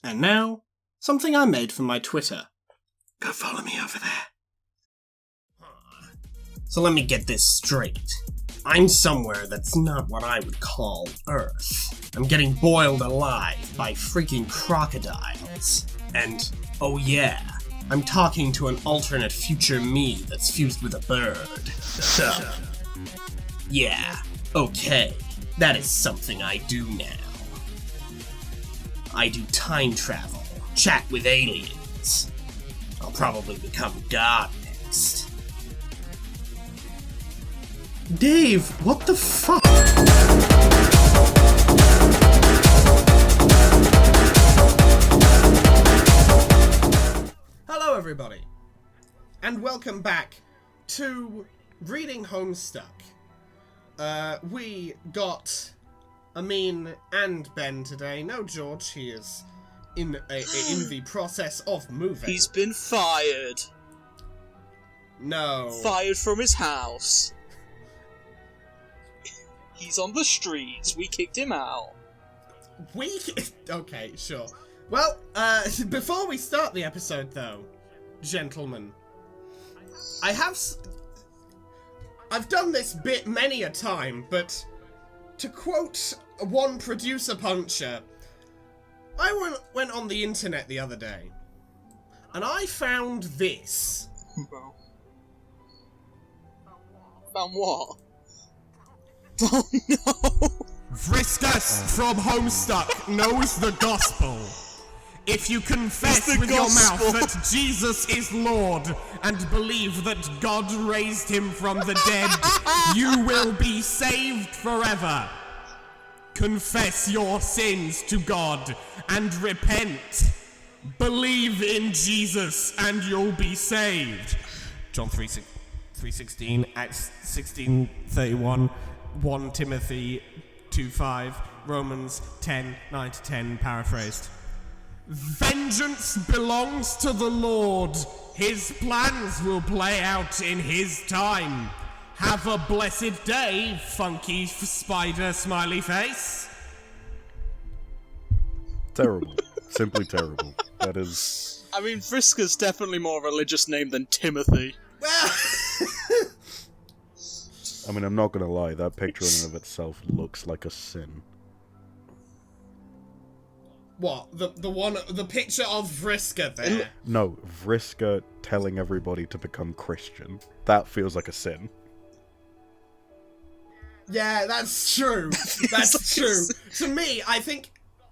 And now, something I made for my Twitter. Go follow me over there. So let me get this straight. I'm somewhere that's not what I would call Earth. I'm getting boiled alive by freaking crocodiles. And, oh yeah, I'm talking to an alternate future me that's fused with a bird. So, yeah, okay, that is something I do now. I do time travel, chat with aliens. I'll probably become God next. Dave, what the fuck? Hello everybody, and welcome back to Reading Homestuck. We got Amin and Ben today. No George, he is in the process of moving. He's been fired. No. Fired from his house. He's on the streets. We kicked him out. Okay, sure. Well, before we start the episode, though, gentlemen, I've done this bit many a time, but to quote one producer puncher, I went on the internet the other day, and I found this. Found what? Oh no! Vriskas from Homestuck knows the gospel. If you confess with your mouth that Jesus is Lord and believe that God raised him from the dead, you will be saved forever. Confess your sins to God and repent. Believe in Jesus and you'll be saved. John 3:16, Acts 16:31, 1 Timothy 2:5, Romans 10:9-10, paraphrased. Vengeance belongs to the Lord. His plans will play out in his time. Have a blessed day, funky spider smiley face. Terrible. Simply terrible. That is... I mean, Vriska's definitely more a religious name than Timothy. Well, I mean, I'm not gonna lie, that picture in and of itself looks like a sin. what? The picture of Vriska there? No, Vriska telling everybody to become Christian. That feels like a sin. Yeah, that's true. That's true. To me, I think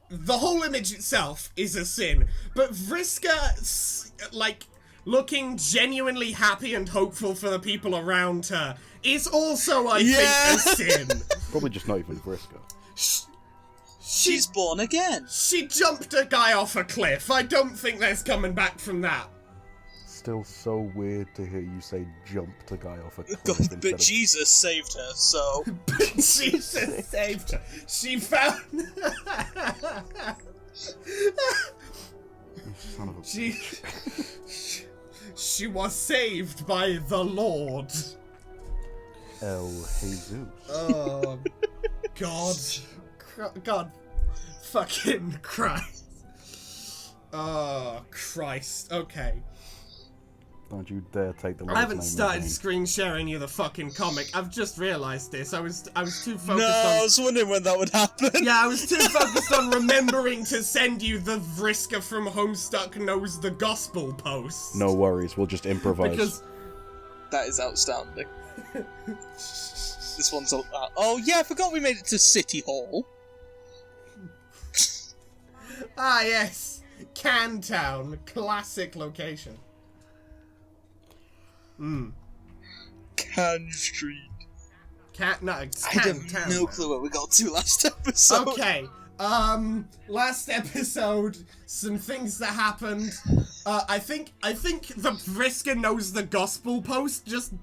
the whole image itself is a sin, but Vriska, like, looking genuinely happy and hopeful for the people around her is also, I think, a sin. Probably just not even Vriska. She's born again. She jumped a guy off a cliff. I don't think there's coming back from that. Still so weird to hear you say jumped a guy off a cliff God, instead but of... Jesus saved her, so... But Jesus saved her. She found... Son of a... She was saved by the Lord. El Jesus. Oh, God. God. Fucking Christ. Oh, Christ. Okay. Don't you dare take the Lord's I haven't name in started vain. screen sharing you the fucking comic. I've just realised this. I was too focused No, I was wondering when that would happen. Yeah, I was too focused on remembering to send you the Vriska from Homestuck knows the gospel post. No worries, we'll just improvise. Because... That is outstanding. This one's... oh yeah, I forgot we made it to City Hall. Ah, yes. Cantown. Classic location. Can Street. It's I Cantown. have no clue where we got to last episode. Okay. Last episode, some things that happened. I think the Vriska knows the gospel post just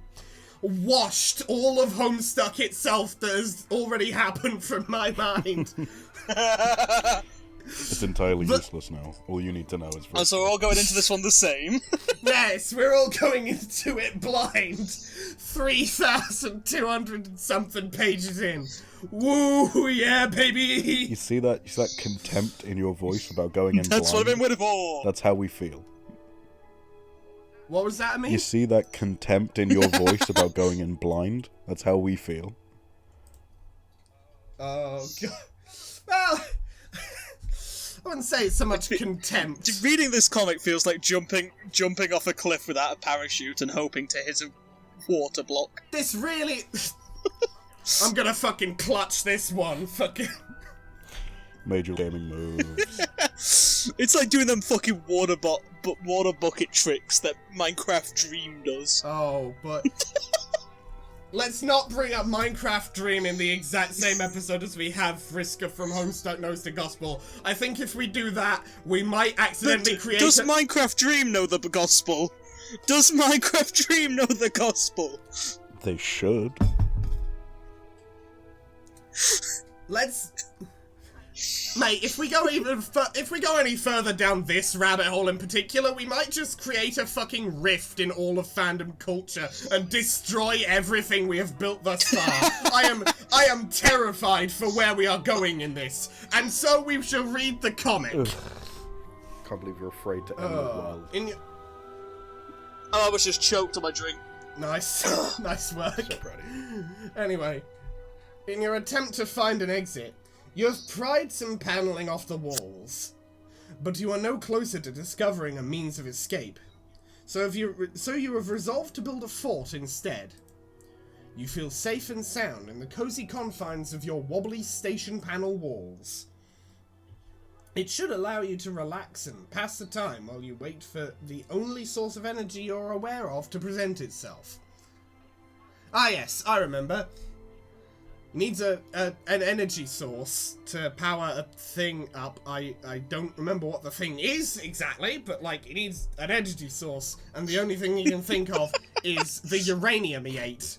washed all of Homestuck itself that has already happened from my mind. It's entirely useless now. All you need to know is... Oh, so we're all going into this one the same? Yes, we're all going into it blind. 3,200 and something pages in. Woo, yeah, baby. You see that contempt in your voice about going in That's what I've blind? been waiting for. That's how we feel. What was that, I mean? You see that contempt in your voice about going in blind? That's how we feel. Oh, God. Well, I wouldn't say it's so much contempt. Reading this comic feels like jumping off a cliff without a parachute and hoping to hit a water block. This really... I'm gonna fucking clutch this one. Fucking... Major gaming moves. It's like doing them fucking water bucket tricks that Minecraft Dream does. Oh, but... Let's not bring up Minecraft Dream in the exact same episode as we have Friska from Homestuck Knows the Gospel. I think if we do that, we might accidentally create Does Minecraft Dream know the gospel? Does Minecraft Dream know the gospel? They should. Let's... Mate, if we go any further down this rabbit hole in particular, we might just create a fucking rift in all of fandom culture and destroy everything we have built thus far. I am terrified for where we are going in this, and so we shall read the comic. Ugh. Can't believe you're afraid to end the world. Oh, I was just choked on my drink. Nice, nice work. So pretty. Anyway, in your attempt to find an exit, you have pried some paneling off the walls, but you are no closer to discovering a means of escape. So you have resolved to build a fort instead. You feel safe and sound in the cozy confines of your wobbly station panel walls. It should allow you to relax and pass the time while you wait for the only source of energy you're aware of to present itself. Ah yes, I remember. Needs an energy source to power a thing up. I don't remember what the thing is exactly, but like it needs an energy source, and the only thing he can think of is the uranium he ate.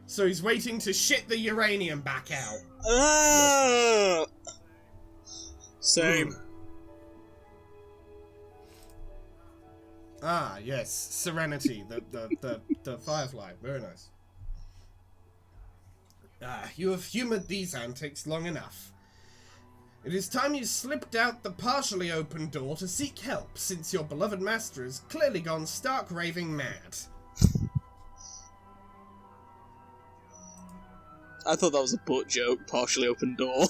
So he's waiting to shit the uranium back out. Same. Ah yes, Serenity, the firefly, very nice. You have humoured these antics long enough. It is time you slipped out the partially open door to seek help, since your beloved master has clearly gone stark raving mad. I thought that was a butt joke, partially open door.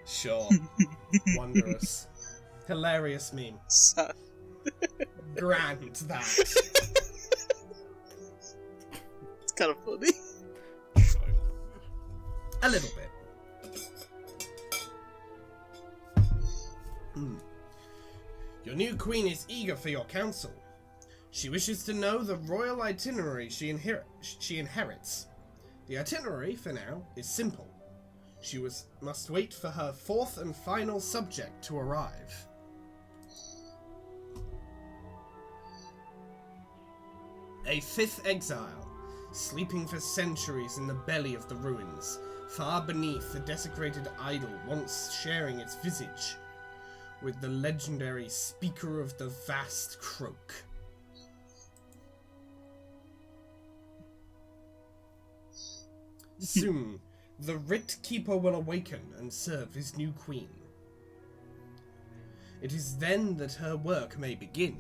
Sure. Wondrous. Hilarious meme. Sad. Grant that. It's kind of funny. A little bit. Your new queen is eager for your counsel. She wishes to know the royal itinerary she inherits. The itinerary, for now, is simple. She must wait for her fourth and final subject to arrive. A fifth exile, sleeping for centuries in the belly of the ruins, far beneath the desecrated idol once sharing its visage with the legendary Speaker of the Vast Croak. Soon, the Writ Keeper will awaken and serve his new queen. It is then that her work may begin.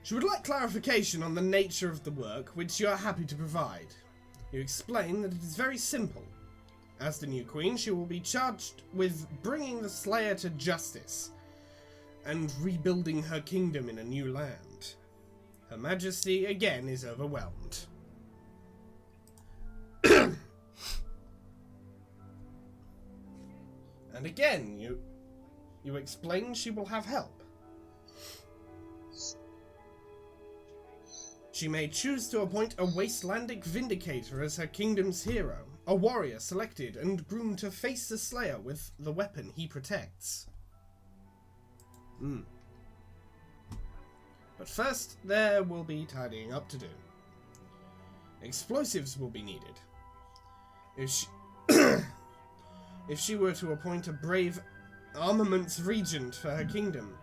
She would like clarification on the nature of the work, which you are happy to provide. You explain that it is very simple. As the new queen, she will be charged with bringing the Slayer to justice and rebuilding her kingdom in a new land. Her Majesty, again, is overwhelmed. And again, you explain she will have help. She may choose to appoint a Wastelandic Vindicator as her kingdom's hero, a warrior selected and groomed to face the Slayer with the weapon he protects. But first, there will be tidying up to do. Explosives will be needed. If she were to appoint a brave armaments regent for her kingdom,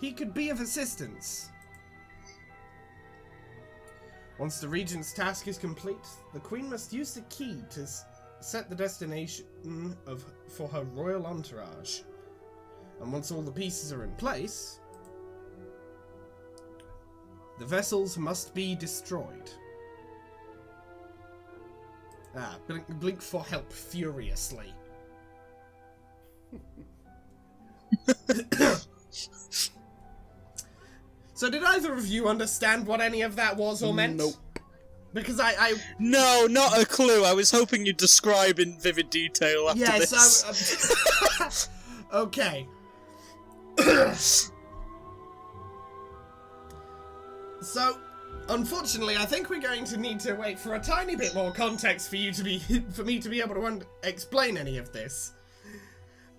he could be of assistance. Once the regent's task is complete, the queen must use the key to set the destination for her royal entourage. And once all the pieces are in place, the vessels must be destroyed. Blink for help furiously. So did either of you understand what any of that was or meant? Nope. Because I No, not a clue. I was hoping you'd describe in vivid detail after this. Yes, okay. So, unfortunately, I think we're going to need to wait for a tiny bit more context for me to be able to explain any of this.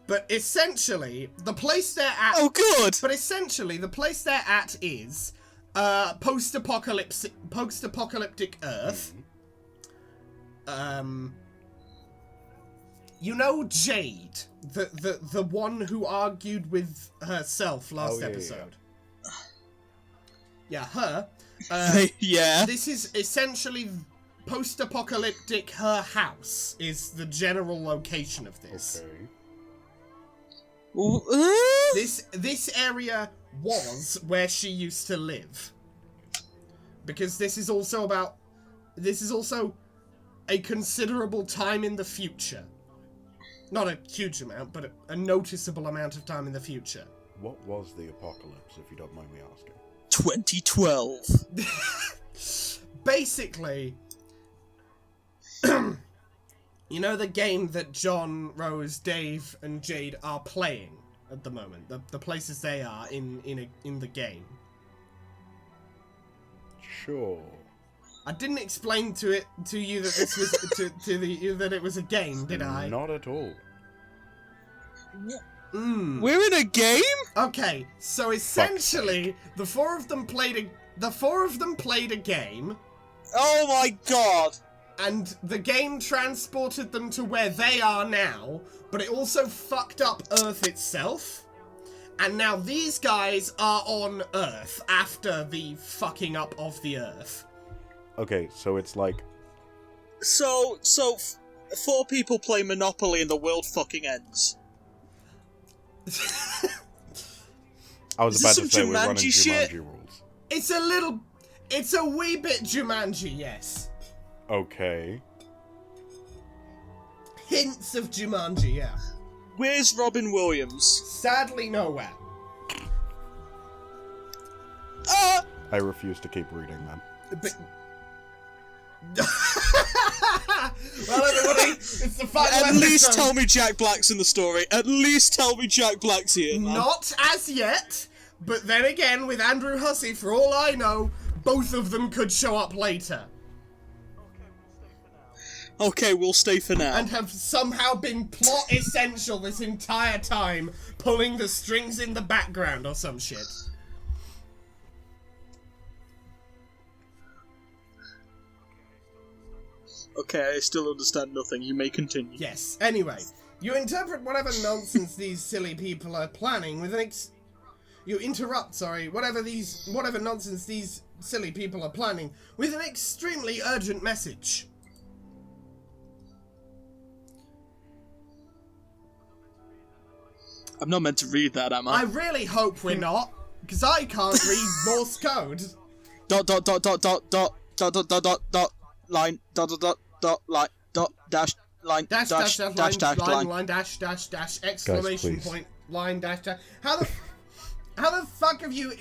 But essentially, the place they're at. Oh, good. But essentially, the place they're at is post-apocalyptic Earth. You know Jade, the one who argued with herself last episode. Yeah, her. Yeah. This is essentially post-apocalyptic. Her house is the general location of this. Okay. This area was where she used to live. Because this is also a considerable time in the future. Not a huge amount, but a noticeable amount of time in the future. What was the apocalypse, if you don't mind me asking? 2012. Basically, you know the game that John, Rose, Dave, and Jade are playing at the moment? The places they are in the game. Sure. I didn't explain to you that this was that it was a game, did I? Not at all. We're in a game? Okay, so essentially, the four of them played a game. Oh my god. And the game transported them to where they are now, but it also fucked up Earth itself. And now these guys are on Earth after the fucking up of the Earth. Okay, so it's like... So, four people play Monopoly and the world fucking ends. I was Is about this to say some we're running Jumanji shit? Jumanji rules. It's a wee bit Jumanji, yes. Okay. Hints of Jumanji, yeah. Where's Robin Williams? Sadly, nowhere. I refuse to keep reading then. But... Well, everybody, it's the final At episode. least tell me Jack Black's in the story. At least tell me Jack Black's here, man. Not as yet, but then again, with Andrew Hussey, for all I know, both of them could show up later. Okay, we'll stay for now. And have somehow been plot essential this entire time, pulling the strings in the background or some shit. Okay, I still understand nothing. You may continue. Yes, anyway, you interpret whatever nonsense these silly people are planning with an You interrupt, whatever nonsense these silly people are planning with an extremely urgent message. I'm not meant to read that, am I? I really hope we're not, because I can't read Morse code. Dot line line dash line Dash line. line dash exclamation Guys, point line dash. How the fuck have you?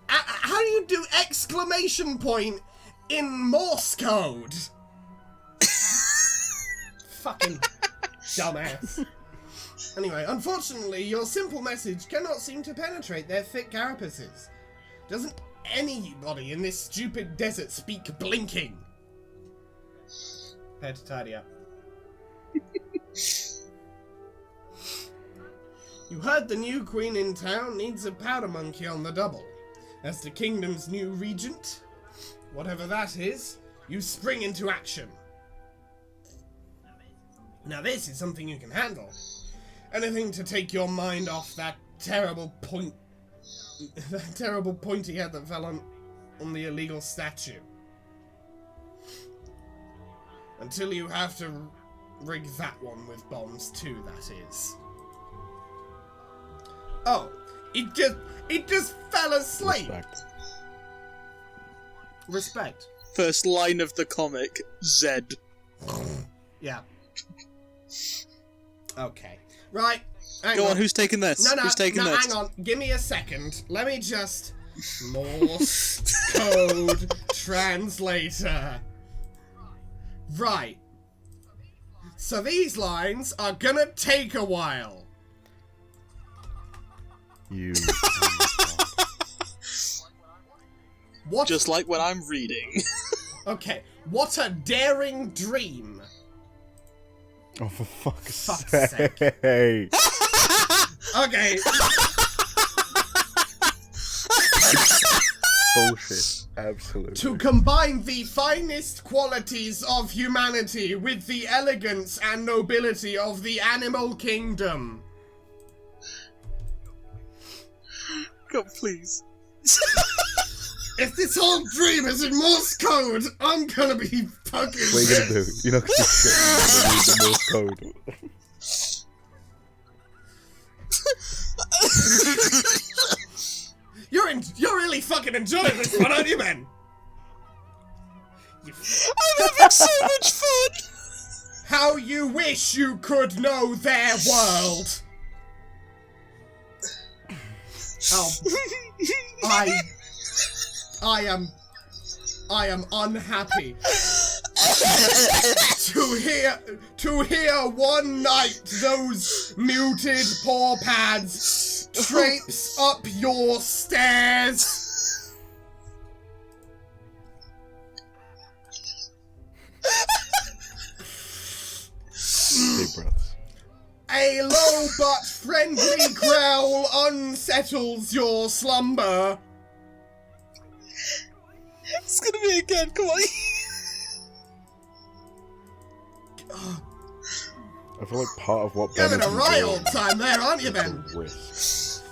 How do you do exclamation point in Morse code? Fucking dumbass. Anyway, unfortunately, your simple message cannot seem to penetrate their thick carapaces. Doesn't anybody in this stupid desert speak blinking? Had to tidy up. You heard the new queen in town needs a powder monkey on the double. As the kingdom's new regent, whatever that is, you spring into action. Now this is something you can handle. Anything to take your mind off that terrible pointy head that fell on the illegal statue. Until you have to rig that one with bombs too, that is. Oh, it just fell asleep. Respect. First line of the comic, Z. Yeah. Okay. Right. Go on, who's taking this? No, who's taking this? hang on. Give me a second. Let me just... Morse code translator. Right. So these lines are gonna take a while. You. What? Just like when I'm reading. Okay. What a daring dream. Oh, for fuck's sake. sake. Okay. Bullshit. Absolutely. To combine the finest qualities of humanity with the elegance and nobility of the animal kingdom. God, please. If this whole dream is in Morse code, I'm gonna be fucking What are you gonna do? You're not gonna do shit. You're gonna read the Morse code. You're really fucking enjoying this one, aren't you, man? I'm having so much fun! How you wish you could know their world. Oh, I am unhappy to hear one night those muted paw pads traipse up your stairs. Deep breaths. A low but friendly growl unsettles your slumber. It's gonna be again, come on. I feel like part of what You're Ben having a is right enjoying old time there, aren't you, is Ben? the risk.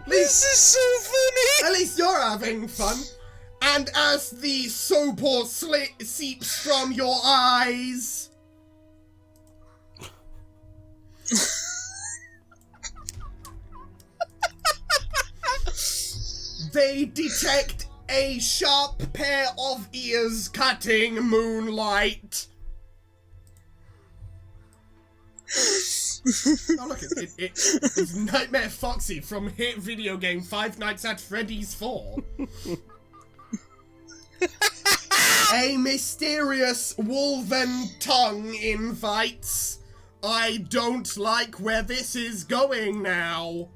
This is so funny! At least you're having fun. And as the sopor seeps from your eyes, they detect a sharp pair of ears cutting moonlight. Oh look, it's Nightmare Foxy from hit video game Five Nights at Freddy's 4. A mysterious woven tongue invites. I don't like where this is going now.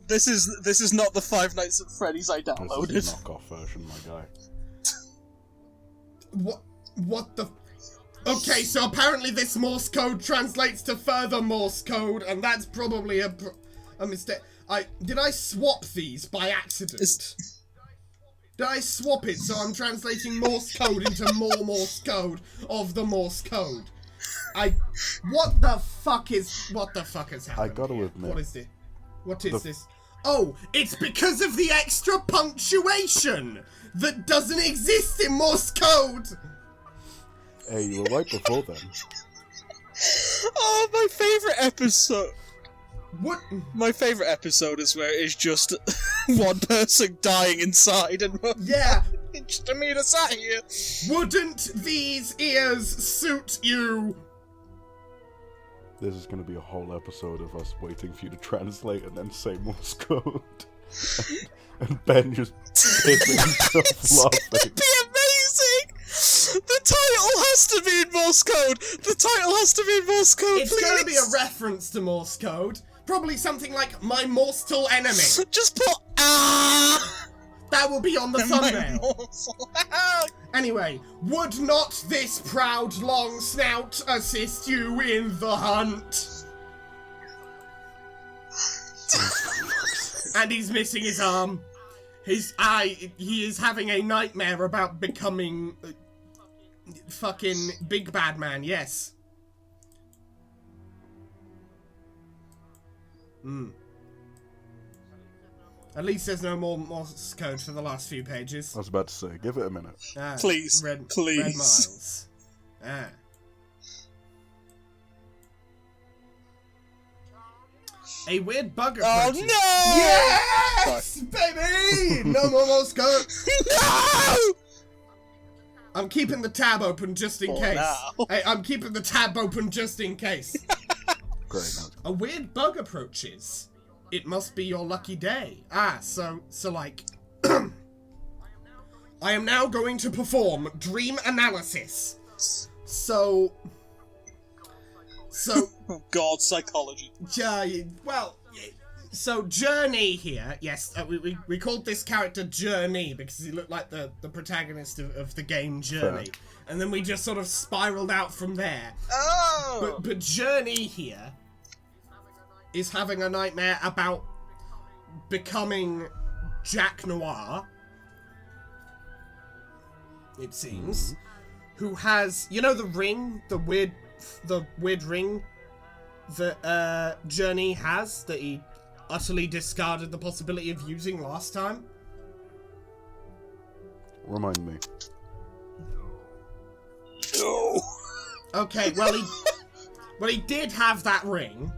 This is not the Five Nights at Freddy's I downloaded. This is a knockoff version, my guy. What the... Okay, so apparently this Morse code translates to further Morse code, and that's probably a mistake. Did I swap these by accident? Did I swap it so I'm translating Morse code into more Morse code of the Morse code? What the fuck has happened? I gotta admit. What is this? What is this? Oh, it's because of the extra punctuation that doesn't exist in Morse code! Hey, you were right before then. Oh, my favourite episode. What? My favourite episode is where it's just one person dying inside and Yeah. just a meter sat here. Wouldn't these ears suit you? This is gonna be a whole episode of us waiting for you to translate and then say Morse code. And Ben just pissing himself laughing. That'd be amazing! The title has to be in Morse code! The title has to be in Morse code, It's please! gonna be a reference to Morse code. Probably something like my mortal enemy. Just put That will be on the thumbnail. morsel. Anyway, would not this proud long snout assist you in the hunt? And he's missing his arm. His eye. He is having a nightmare about becoming fucking big bad man. Yes. At least there's no more Morse code for the last few pages. I was about to say, give it a minute. Please, please. Red miles. A weird bug approaches. Oh no! Yes, baby! No more Morse code. No! I'm keeping the tab open just in case. Now. Hey, I'm keeping the tab open just in case. Great. A weird bug approaches. It must be your lucky day. So like, I am now going to perform dream analysis. So, oh God, psychology. So Journey here, yes, we called this character Journey because he looked like the protagonist of the game Journey. Fair. And then we just sort of spiraled out from there. Oh! But Journey here is having a nightmare about becoming Jack Noir, it seems, who has, you know, the ring, the weird ring that Journey has that he utterly discarded the possibility of using last time. Remind me. No. Okay, well he did have that ring.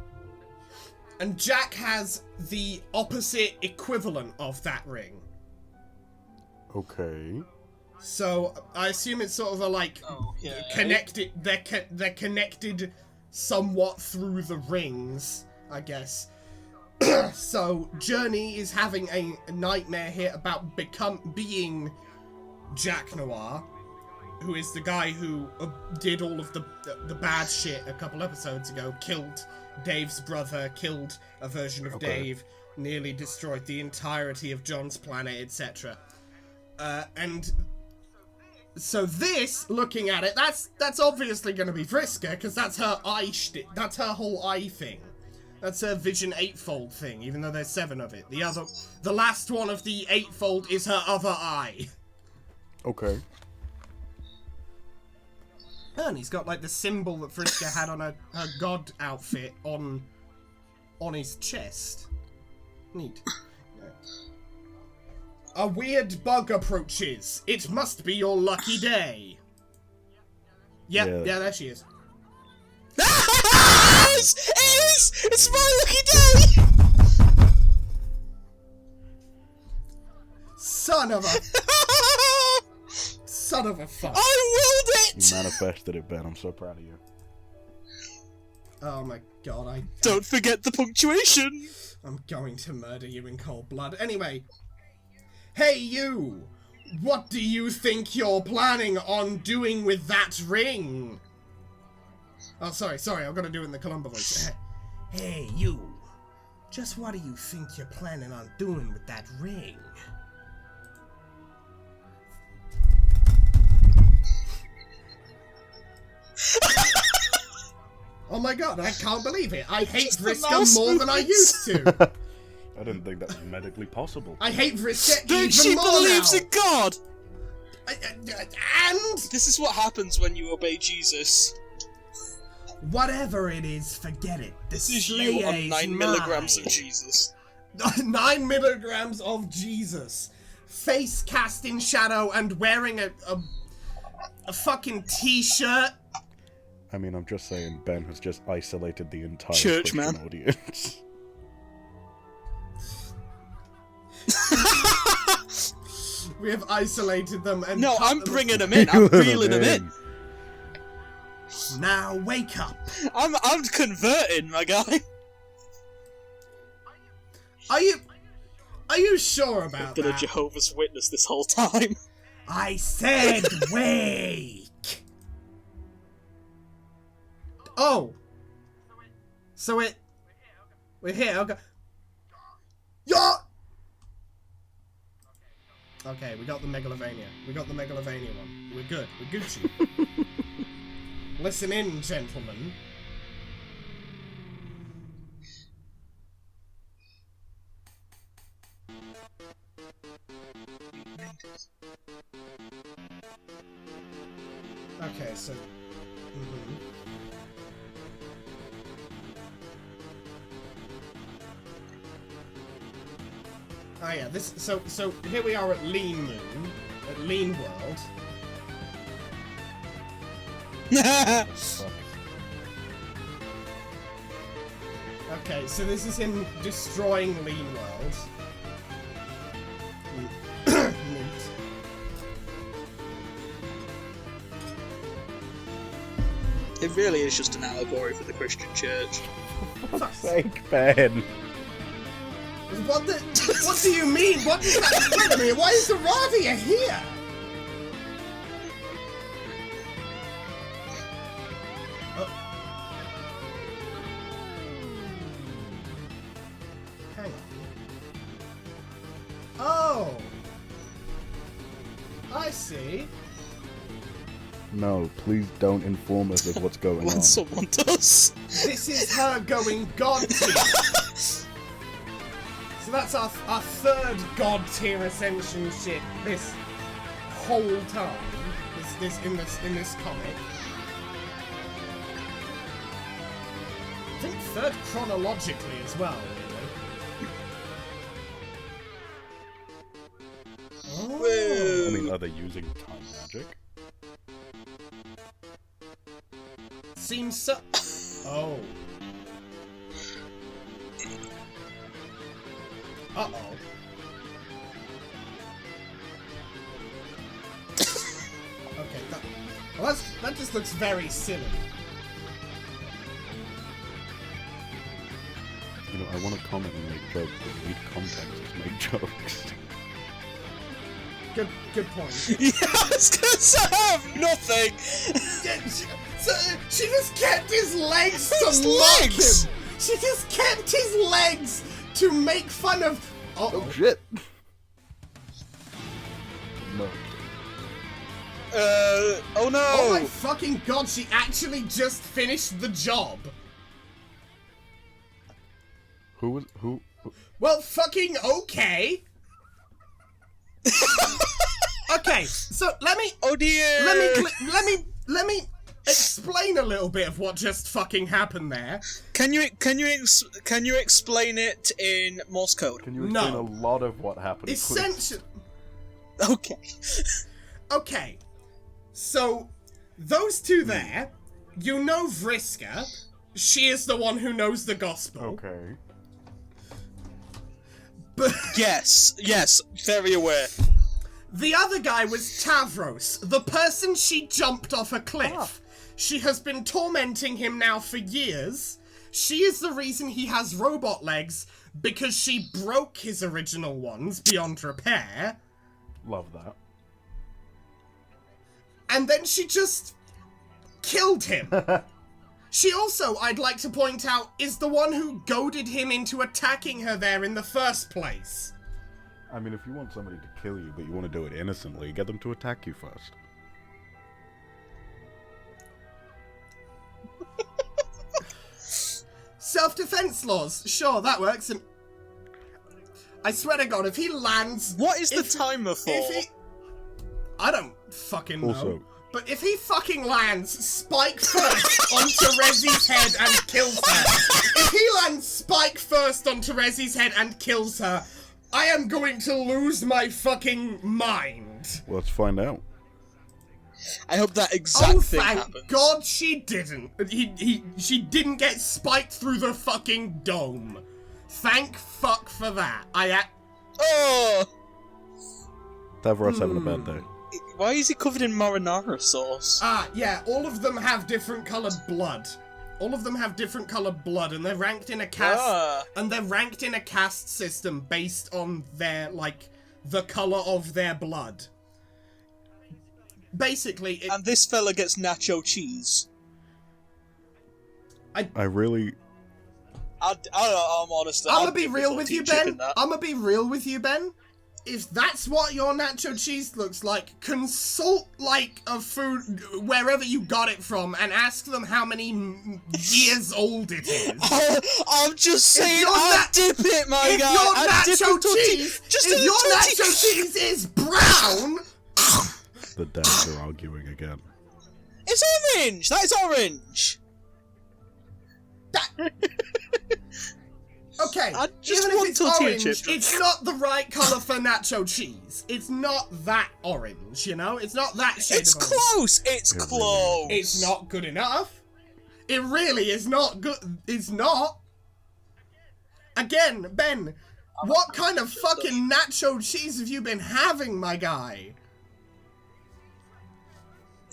And Jack has the opposite equivalent of that ring. Okay. So I assume it's sort of a like connected. They're connected somewhat through the rings, I guess. So Journey is having a nightmare here about being Jack Noir, who is the guy who did all of the bad shit a couple episodes ago, killed Dave's brother, killed a version of Dave, nearly destroyed the entirety of John's planet, etc. And so this, looking at it, that's obviously going to be Vriska, because that's her eye shtick. That's her whole eye thing. That's her Vision Eightfold thing, even though there's 7 of it. The last one of the Eightfold is her other eye. Okay. And he's got like the symbol that Vriska had on her god outfit on his chest. Neat. Yeah. A weird bug approaches. It must be your lucky day. Yep, yeah, there she is. It is! It's my lucky day! Son of a fuck. I willed it! You manifested it, Ben. I'm so proud of you. Oh my god, Don't forget the punctuation! I'm going to murder you in cold blood. Anyway. Hey you! What do you think you're planning on doing with that ring? Oh, sorry, I've got to do it in the Columba voice. Hey you! Just what do you think you're planning on doing with that ring? Oh my god, I can't believe it. I hate Vriska more than I used to. I didn't think that was medically possible. I hate Vriska Dude, even she more believes now. in God! And This is what happens when you obey Jesus. whatever it is, forget it. The This is you on 9 milligrams of Jesus. 9 milligrams of Jesus. Face cast in shadow and wearing a fucking t-shirt. I mean, I'm just saying, Ben has just isolated the entire Church Christian man. audience. We have isolated them and No, cut I'm them- bringing them in. I'm reeling them in. Now wake up. I'm converting, my guy. Are you sure about I've been a that? Jehovah's Witness this whole time. I said wake. Oh. So we're here. Okay. Yo. Okay, we got the Megalovania. We got the Megalovania one. We're good. We're Gucci. Listen in, gentlemen. Okay, so... Ah, yeah, this... So here we are at Lean Moon, at Lean World. Okay, so this is him destroying Lean World. Neat. It really is just an allegory for the Christian church. For fuck's sake, Ben. What do you mean? What does that mean? Why is the Radia here? Hang on. Oh! I see. No, please don't inform us of what's going on. When someone does. This is her going God tier. So that's our third God tier ascension shit this whole time. In this comic. I think third chronologically as well, really. Oh. I mean, are they using time magic? Seems so. Oh. Uh-oh. Okay, that just looks very silly. You know, I want to comment and make jokes, but we need context to make jokes. Good point. Yeah, I was gonna say I have nothing! She just kept his legs to His mock legs? him! She just kept his legs to make fun of... Oh shit! No. Oh no! Oh my fucking god, she actually just finished the job! Who? Well, fucking okay! Okay, so let me... Oh dear! Let me explain a little bit of what just fucking happened there. Can you explain it in Morse code? Can you explain No. a lot of what happened? please? Essentially... Okay. Okay, so those two there, you know Vriska, she is the one who knows the gospel. Okay. But Yes, very aware. the other guy was Tavros, the person she jumped off a cliff. She has been tormenting him now for years. She is the reason he has robot legs, because she broke his original ones beyond repair. Love that. And then she just killed him. She also, I'd like to point out, is the one who goaded him into attacking her there in the first place. I mean, if you want somebody to kill you, but you want to do it innocently, get them to attack you first. Self-defense laws, sure, that works. And I swear to God, if he lands... What is the timer for? I don't fucking know. Also- But if he fucking lands Spike first onto Rezzy's head and kills her, if he lands Spike first onto Rezzy's head and kills her, I am going to lose my fucking mind. Well, let's find out. I hope that exact thing Thank happens. God she didn't. She didn't get spiked through the fucking dome. Thank fuck for that. Oh! Tavros having a bad day. Why is he covered in marinara sauce? Yeah, all of them have different coloured blood. All of them have different coloured blood, and they're ranked in a caste. And they're ranked in a caste system based on their, like, the colour of their blood. Basically, And this fella gets nacho cheese. I really... I'm honest. I'm gonna be real with you, Ben. I'm gonna be real with you, Ben. if that's what your nacho cheese looks like, consult like a food wherever you got it from and ask them how many years old it is. I'm just saying, I'll dip it, my guy. If your nacho cheese is brown. The dads are arguing again. It's orange. That is orange. Okay, I just even want if it's tortilla orange, chips. it's not the right colour for nacho cheese. It's not that orange, you know? It's not that shade It's of orange. close. It's close. It's not good enough. It really is not good. It's not. Again, Ben, what kind of fucking nacho cheese have you been having, my guy?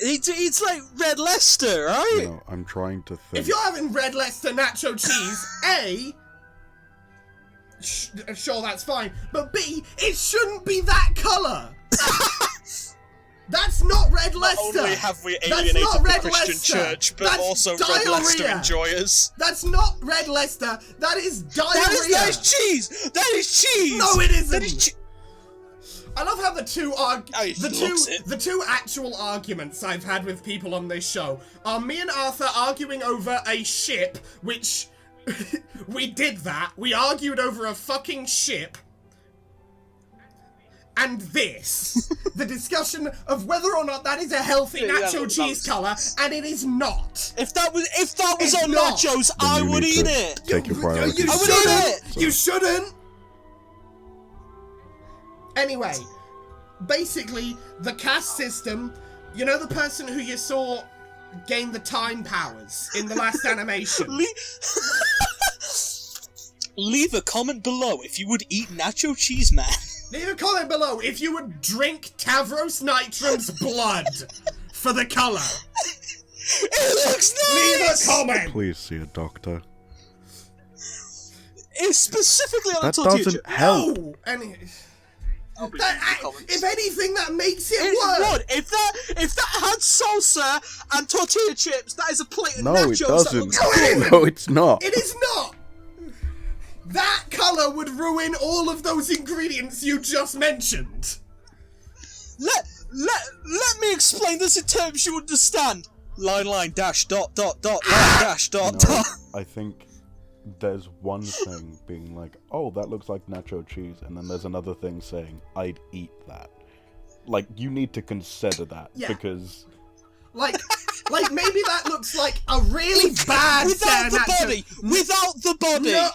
It's like Red Leicester, right? You know, I'm trying to think. If you're having Red Leicester nacho cheese, sure, that's fine. But B, it shouldn't be that colour. That's not Red Leicester. Not only have we alienated the Christian church, but that's also diarrhea. Red Leicester enjoyers. That's not Red Leicester. That is diarrhea. That is cheese. That is cheese. No, it isn't. That is I love how the the two actual arguments I've had with people on this show are me and Arthur arguing over a ship, which we did that. We argued over a fucking ship. And this, the discussion of whether or not that is a healthy nacho cheese colour, and it is not. If that was on not. nachos, Then I you would need eat to it. Take your priorities. You I would shouldn't. eat it. You shouldn't. Anyway, basically, the caste system, you know the person who you saw gain the time powers in the last animation? Leave a comment below if you would eat nacho cheese, man. Leave a comment below if you would drink Tavros Nitrum's blood for the colour. It looks nice! Leave a comment! Please see a doctor. It's specifically on That the tortilla doesn't chip. help. No! If anything, that makes it It worse. would. If that had salsa and tortilla chips, that is a plate of No, nachos. it That doesn't. looks good. No, it's not. It is not! That colour would ruin all of those ingredients you just mentioned. Let me explain this in terms you understand. Line, dash, dot, line, dash, dot, dot. I think there's one thing being like, oh, that looks like nacho cheese, and then there's another thing saying, I'd eat that. Like, you need to consider that, because... Like maybe that looks like a really bad Without the nacho. body! Without the body! No.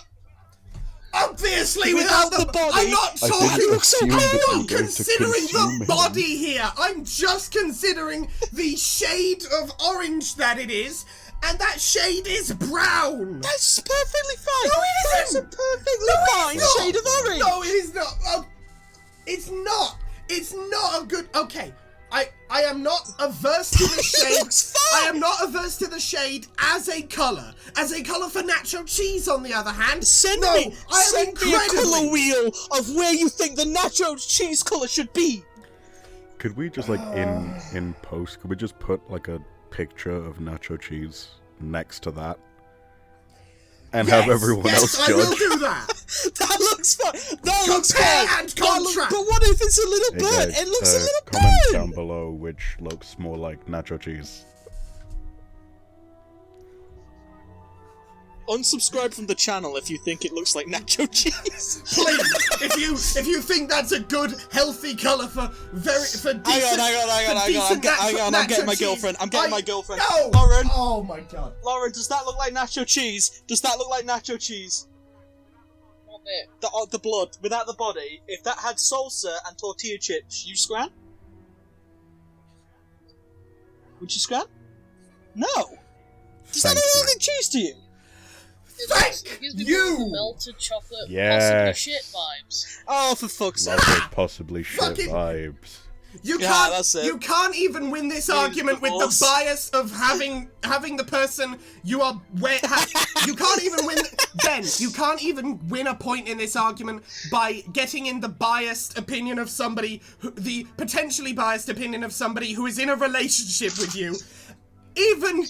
Obviously, without the body. I'm not talking. assume that I'm you're not going to considering consume the him. body here. I'm just considering the shade of orange that it is, and that shade is brown. That's perfectly fine! No, it That's a isn't. perfectly No, fine it's not. shade of orange! No, it is not. It's not. It's not a good. Okay. I am not averse to the shade. looks fine. I am not averse to the shade as a colour. As a colour for nacho cheese, on the other hand. Send no, me I am a colour wheel of where you think the nacho cheese colour should be. Could we just, like, in post, could we just put, like, a picture of nacho cheese next to that? And have everyone else I judge? will do that. That looks fine. That looks Compare fine. and contrast. But what if it's a little Hey bird? guys, It looks a little comment bird. down below which looks more like nacho cheese. Unsubscribe from the channel if you think it looks like nacho cheese. Please, if you think that's a good, healthy colour for decent. Hang on. I'm getting my girlfriend. No. Lauren. Oh my god. Lauren, does that look like nacho cheese? Does that look like nacho cheese? What bit? The blood, without the body. If that had salsa and tortilla chips, you scran? Would you scran? No. Does that Thank look like cheese to you? Thank It gives me you. melted chocolate, Yes. possibly shit vibes. Oh, for fuck's sake. Love those possibly shit Fucking- vibes. You Yeah, can't. that's it. You can't even win this argument with the divorce. bias of having the person you are. You can't even win, Ben. You can't even win a point in this argument by getting in the biased opinion of somebody, the potentially biased opinion of somebody who is in a relationship with you. Even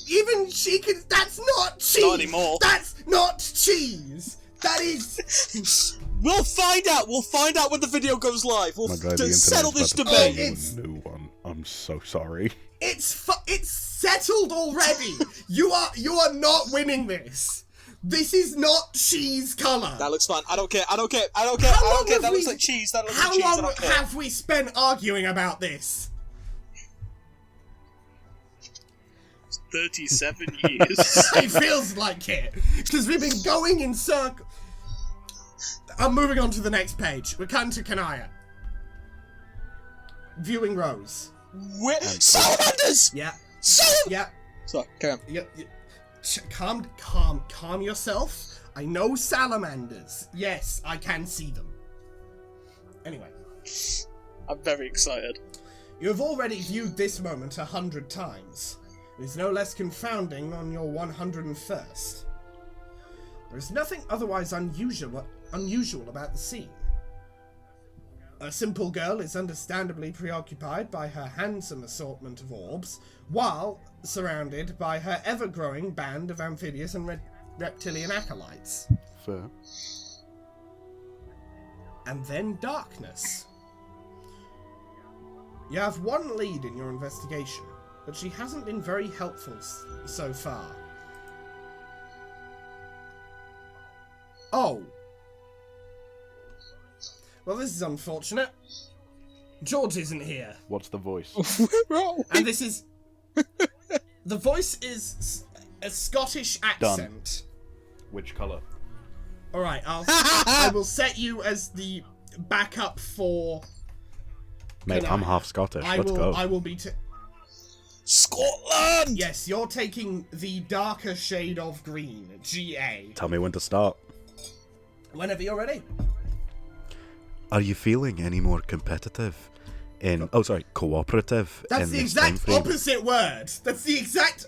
she could. That's not cheese. Not anymore. That's not cheese. That is. We'll find out. We'll find out when the video goes live. We'll My God, the settle this internet's about to debate. throw you a new one. I'm so sorry. It's settled already. You are not winning this. This is not cheese color. That looks fine. I don't care. I don't care. How long That have looks we- like cheese. That looks How like cheese. I long don't care. have we spent arguing about this? 37 years. It feels like it, because we've been going in circles. I'm moving on to the next page. We're cutting to Kanaya. Viewing Rose. Salamanders! Yeah. Salamanders! Yeah. Sorry, carry on. Yeah. Calm yourself. I know salamanders. Yes, I can see them. Anyway. I'm very excited. You have already viewed this moment 100 times. It is no less confounding on your 101st. There is nothing otherwise unusual about the scene. A simple girl is understandably preoccupied by her handsome assortment of orbs, while surrounded by her ever-growing band of amphibious and reptilian acolytes. Fair. And then darkness. You have one lead in your investigation, but she hasn't been very helpful so far. Oh. Well, this is unfortunate. George isn't here. What's the voice? And this is... The voice is a Scottish accent. Which colour? Alright, I will set you as the backup for... Mate, I'm half Scottish. Let's go. I will be... Scotland! Yes, you're taking the darker shade of green, GA. Tell me when to start. Whenever you're ready. Are you feeling any more competitive? Cooperative. That's in the this time exact frame? opposite word. That's the exact...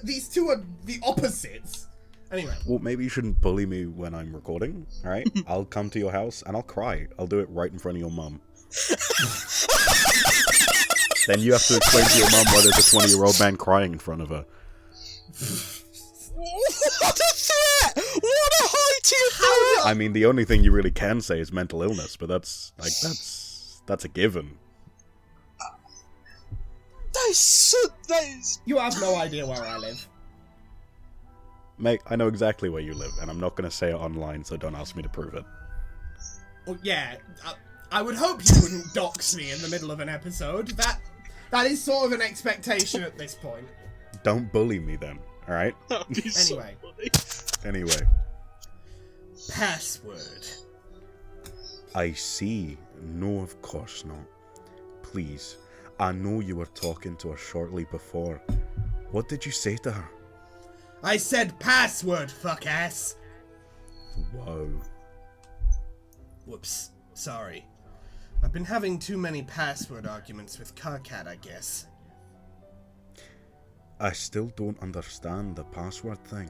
these two are the opposites. Anyway. Well, maybe you shouldn't bully me when I'm recording, alright? I'll come to your house and I'll cry. I'll do it right in front of your mum. Then you have to explain to your mum why there's a 20-year-old man crying in front of her. What a threat! What a high tier threat! I mean, the only thing you really can say is mental illness, but that's a given. That is... You have no idea where I live. Mate, I know exactly where you live, and I'm not going to say it online, so don't ask me to prove it. Well, yeah, I would hope you wouldn't dox me in the middle of an episode. That is sort of an expectation at this point. Don't bully me then, alright? Anyway. Anyway. Password. I see. No, of course not. Please, I know you were talking to her shortly before. What did you say to her? I said password, fuck-ass. Whoa. Whoops. Sorry. I've been having too many password arguments with Carcat, I guess. I still don't understand the password thing.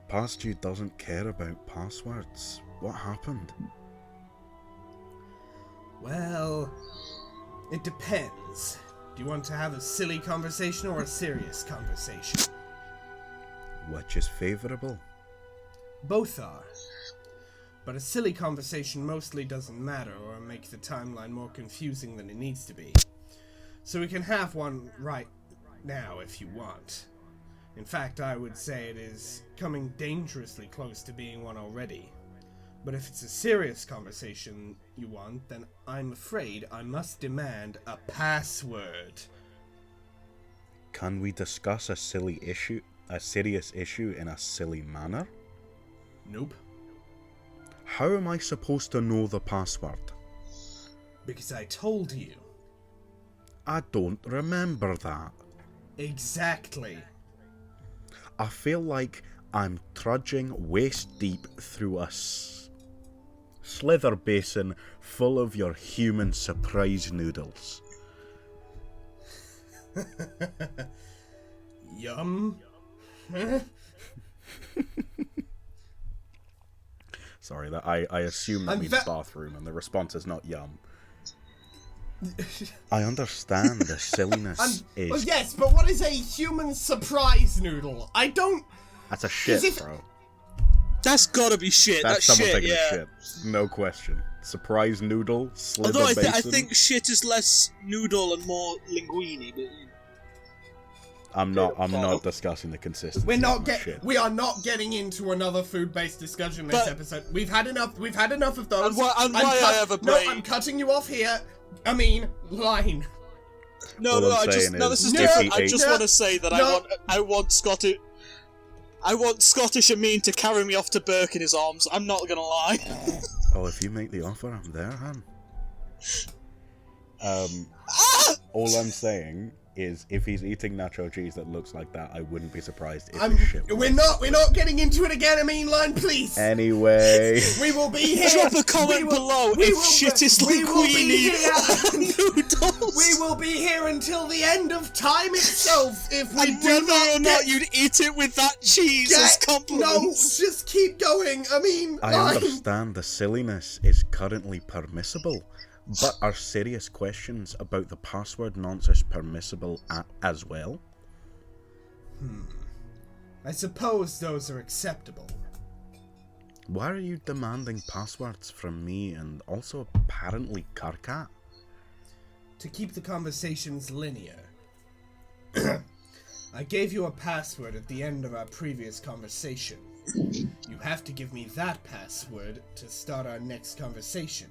Past you doesn't care about passwords. What happened? Well, it depends. Do you want to have a silly conversation or a serious conversation? Which is favourable? Both are. But a silly conversation mostly doesn't matter or make the timeline more confusing than it needs to be. So we can have one right now if you want. In fact, I would say it is coming dangerously close to being one already. But if it's a serious conversation you want, then I'm afraid I must demand a password. Can we discuss a serious issue in a silly manner? Nope. How am I supposed to know the password? Because I told you. I don't remember that. Exactly. I feel like I'm trudging waist deep through a slither basin full of your human surprise noodles. Yum. Sorry, that I assume that means bathroom, and the response is not yum. I understand the silliness is... Well, yes, but what is a human surprise noodle? I don't... That's a shit, bro. That's gotta be shit. That's That's someone shit, taking yeah. a shit. No question. Surprise noodle, sliver Although I basin. think shit is less noodle and more linguine, but... I'm not discussing the consistency. We are not getting into another food-based discussion this But- episode. We've had enough of those. And why I have a brain. No, I'm cutting you off here. I mean, line. No, All no, I'm saying this is is, different. if I he just ate- want to say that No. I want Scottish Amin to carry me off to Burke in his arms. I'm not gonna lie. Oh, if you make the offer, I'm there, Han. All I'm saying is, if he's eating nacho cheese that looks like that, I wouldn't be surprised if his shit was. We're not getting into it again. I mean, line, please. Anyway, We will be here. Drop a comment below if shit is we will be linguine here. noodles. We will be here until the end of time itself if we And do whether not or not you'd eat it with that cheese as No, compliments. just keep going. I mean, I line. understand the silliness is currently permissible, but are serious questions about the password nonsense permissible as well? I suppose those are acceptable. Why are you demanding passwords from me and also apparently Karkat? To keep the conversations linear. I gave you a password at the end of our previous conversation. You have to give me that password to start our next conversation.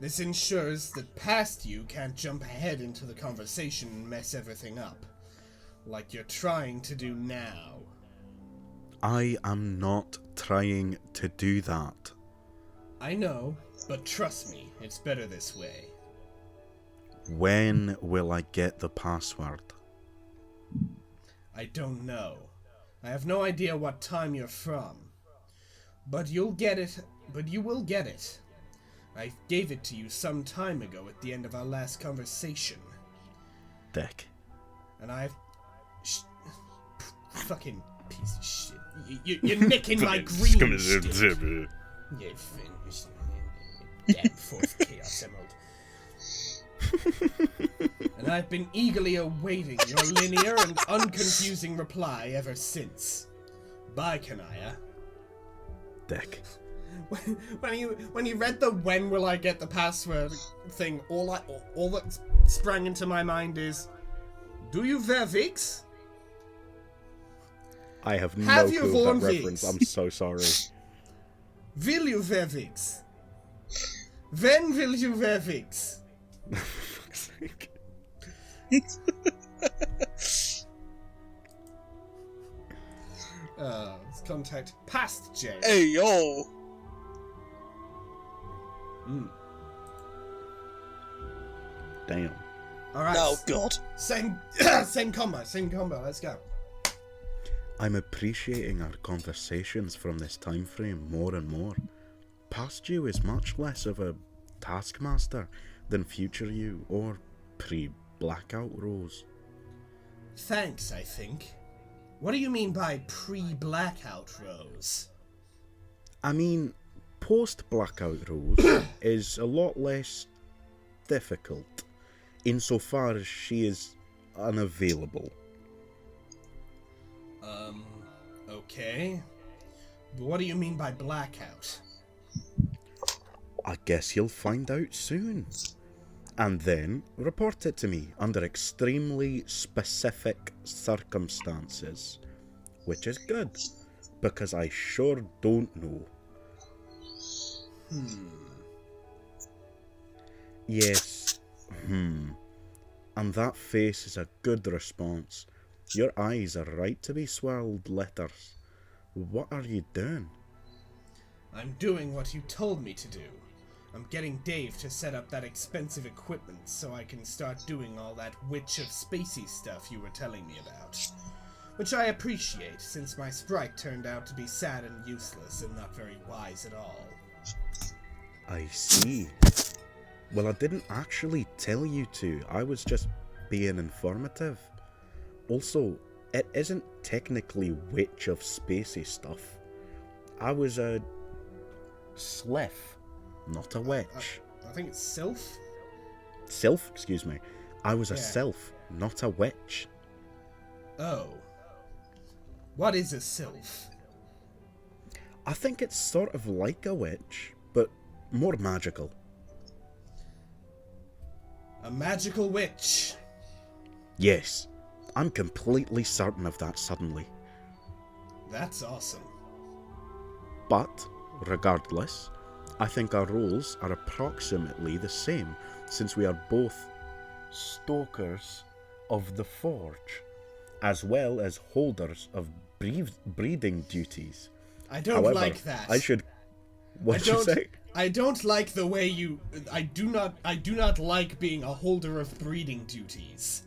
This ensures that past you can't jump ahead into the conversation and mess everything up, like you're trying to do now. I am not trying to do that. I know, but trust me, it's better this way. When will I get the password? I don't know. I have no idea what time you're from. But you'll get it. But you will get it. I gave it to you some time ago at the end of our last conversation. Dick. And I've... fucking piece of shit. You're nicking my green shit. You finished. Damn fourth Chaos Emerald. And I've been eagerly awaiting your linear and unconfusing reply ever since. Bye, Kanaya. Dick. When you read the "when will I get the password" thing, all that sprang into my mind is, do you wear wigs? I have no Have you clue of worn that reference. wigs? I'm so sorry. Will you wear wigs? When will you wear wigs? For fuck's sake. Let's contact past Jay. Hey, yo. Damn. All right. Oh, God. Same combo. Let's go. I'm appreciating our conversations from this time frame more and more. Past you is much less of a taskmaster than future you or pre-blackout Rose. Thanks, I think. What do you mean by pre-blackout Rose? I mean, post-blackout Rose is a lot less difficult, insofar as she is unavailable. Okay. But what do you mean by blackout? I guess you'll find out soon. And then report it to me under extremely specific circumstances. Which is good, because I sure don't know. Yes, And that face is a good response. Your eyes are right to be swirled letters. What are you doing? I'm doing what you told me to do. I'm getting Dave to set up that expensive equipment so I can start doing all that Witch of Spacey stuff you were telling me about. Which I appreciate, since my sprite turned out to be sad and useless and not very wise at all. I see. Well, I didn't actually tell you to. I was just being informative. Also, it isn't technically Witch of Spacey stuff. I was a sliff, not a witch. I think it's Sylph? Sylph, excuse me. I was a Yeah. sylph, not a witch. Oh. What is a Sylph? I think it's sort of like a witch, but more magical. A magical witch. Yes, I'm completely certain of that suddenly. That's awesome. But, regardless, I think our roles are approximately the same, since we are both stokers of the forge, as well as holders of breeding duties. I don't However, like that. I should... What'd you say? I don't like the way you... I do not like being a holder of breeding duties.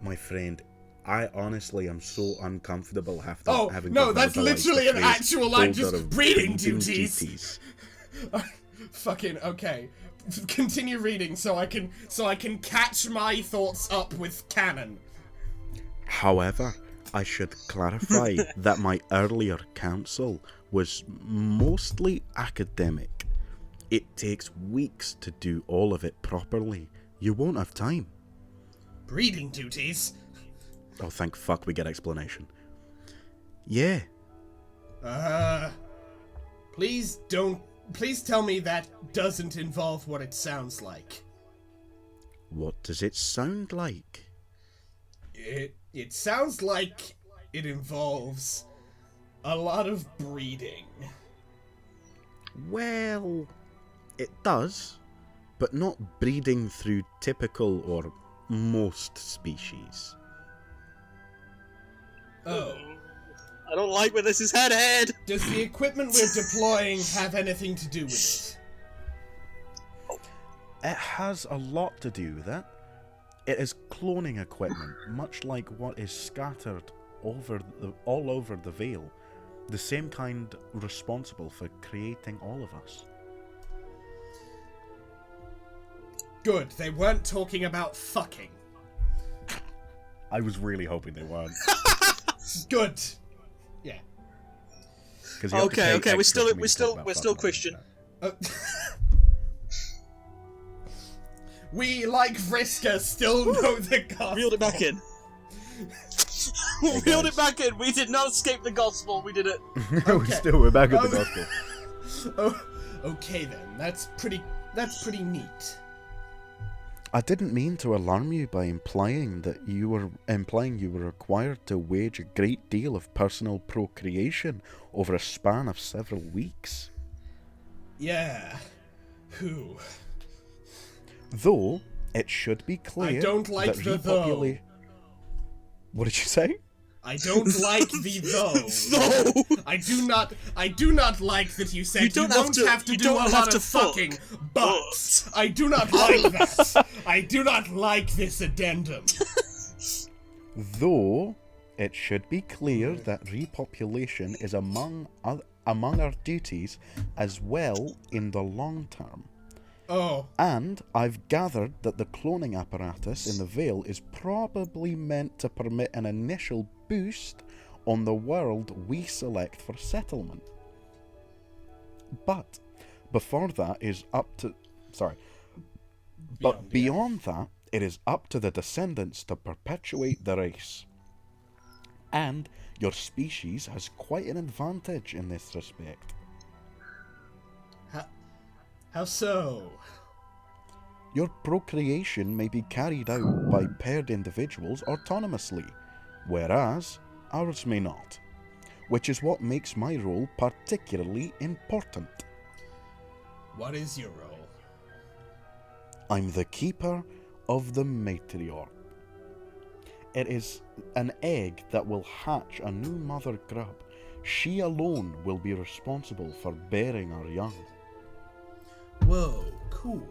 My friend, I honestly am so uncomfortable having no, to that's verbalize literally the an phrase actual line, holder just of breeding duties. duties. Fucking okay. Continue reading so I can catch my thoughts up with canon. However, I should clarify that my earlier counsel was mostly academic. It takes weeks to do all of it properly. You won't have time. Breeding duties? Oh, thank fuck we get explanation. Yeah. Please tell me that doesn't involve what it sounds like. What does it sound like? It sounds like it involves a lot of breeding. Well, it does, but not breeding through typical or most species. Oh. I don't like where this is headed! Does the equipment we're deploying have anything to do with it? It has a lot to do with it. It is cloning equipment, much like what is scattered all over the Vale. The same kind responsible for creating all of us. Good, they weren't talking about fucking. I was really hoping they weren't. Good. Yeah. Okay, we're still Christian. We, like Vriska, still know the gospel. Reeled it back in. Reeled it back in. We did not escape the gospel. We did it. We're back at the gospel. Oh, okay then. That's pretty neat. I didn't mean to alarm you by implying you were required to wage a great deal of personal procreation over a span of several weeks. Yeah. Who? Though it should be clear I don't like that the though. What did you say? I don't like the though. I do not like that you said you won't have to do a lot of fucking, but I do not like that. I do not like this addendum. Though it should be clear that repopulation is among our duties as well in the long term. Oh. And I've gathered that the cloning apparatus in the Vale is probably meant to permit an initial boost on the world we select for settlement. But before that is up to... Sorry. But beyond that, it is up to the descendants to perpetuate the race. And your species has quite an advantage in this respect. How so? Your procreation may be carried out by paired individuals autonomously, whereas ours may not, which is what makes my role particularly important. What is your role? I'm the keeper of the matriarch. It is an egg that will hatch a new mother grub. She alone will be responsible for bearing our young. Whoa, cool.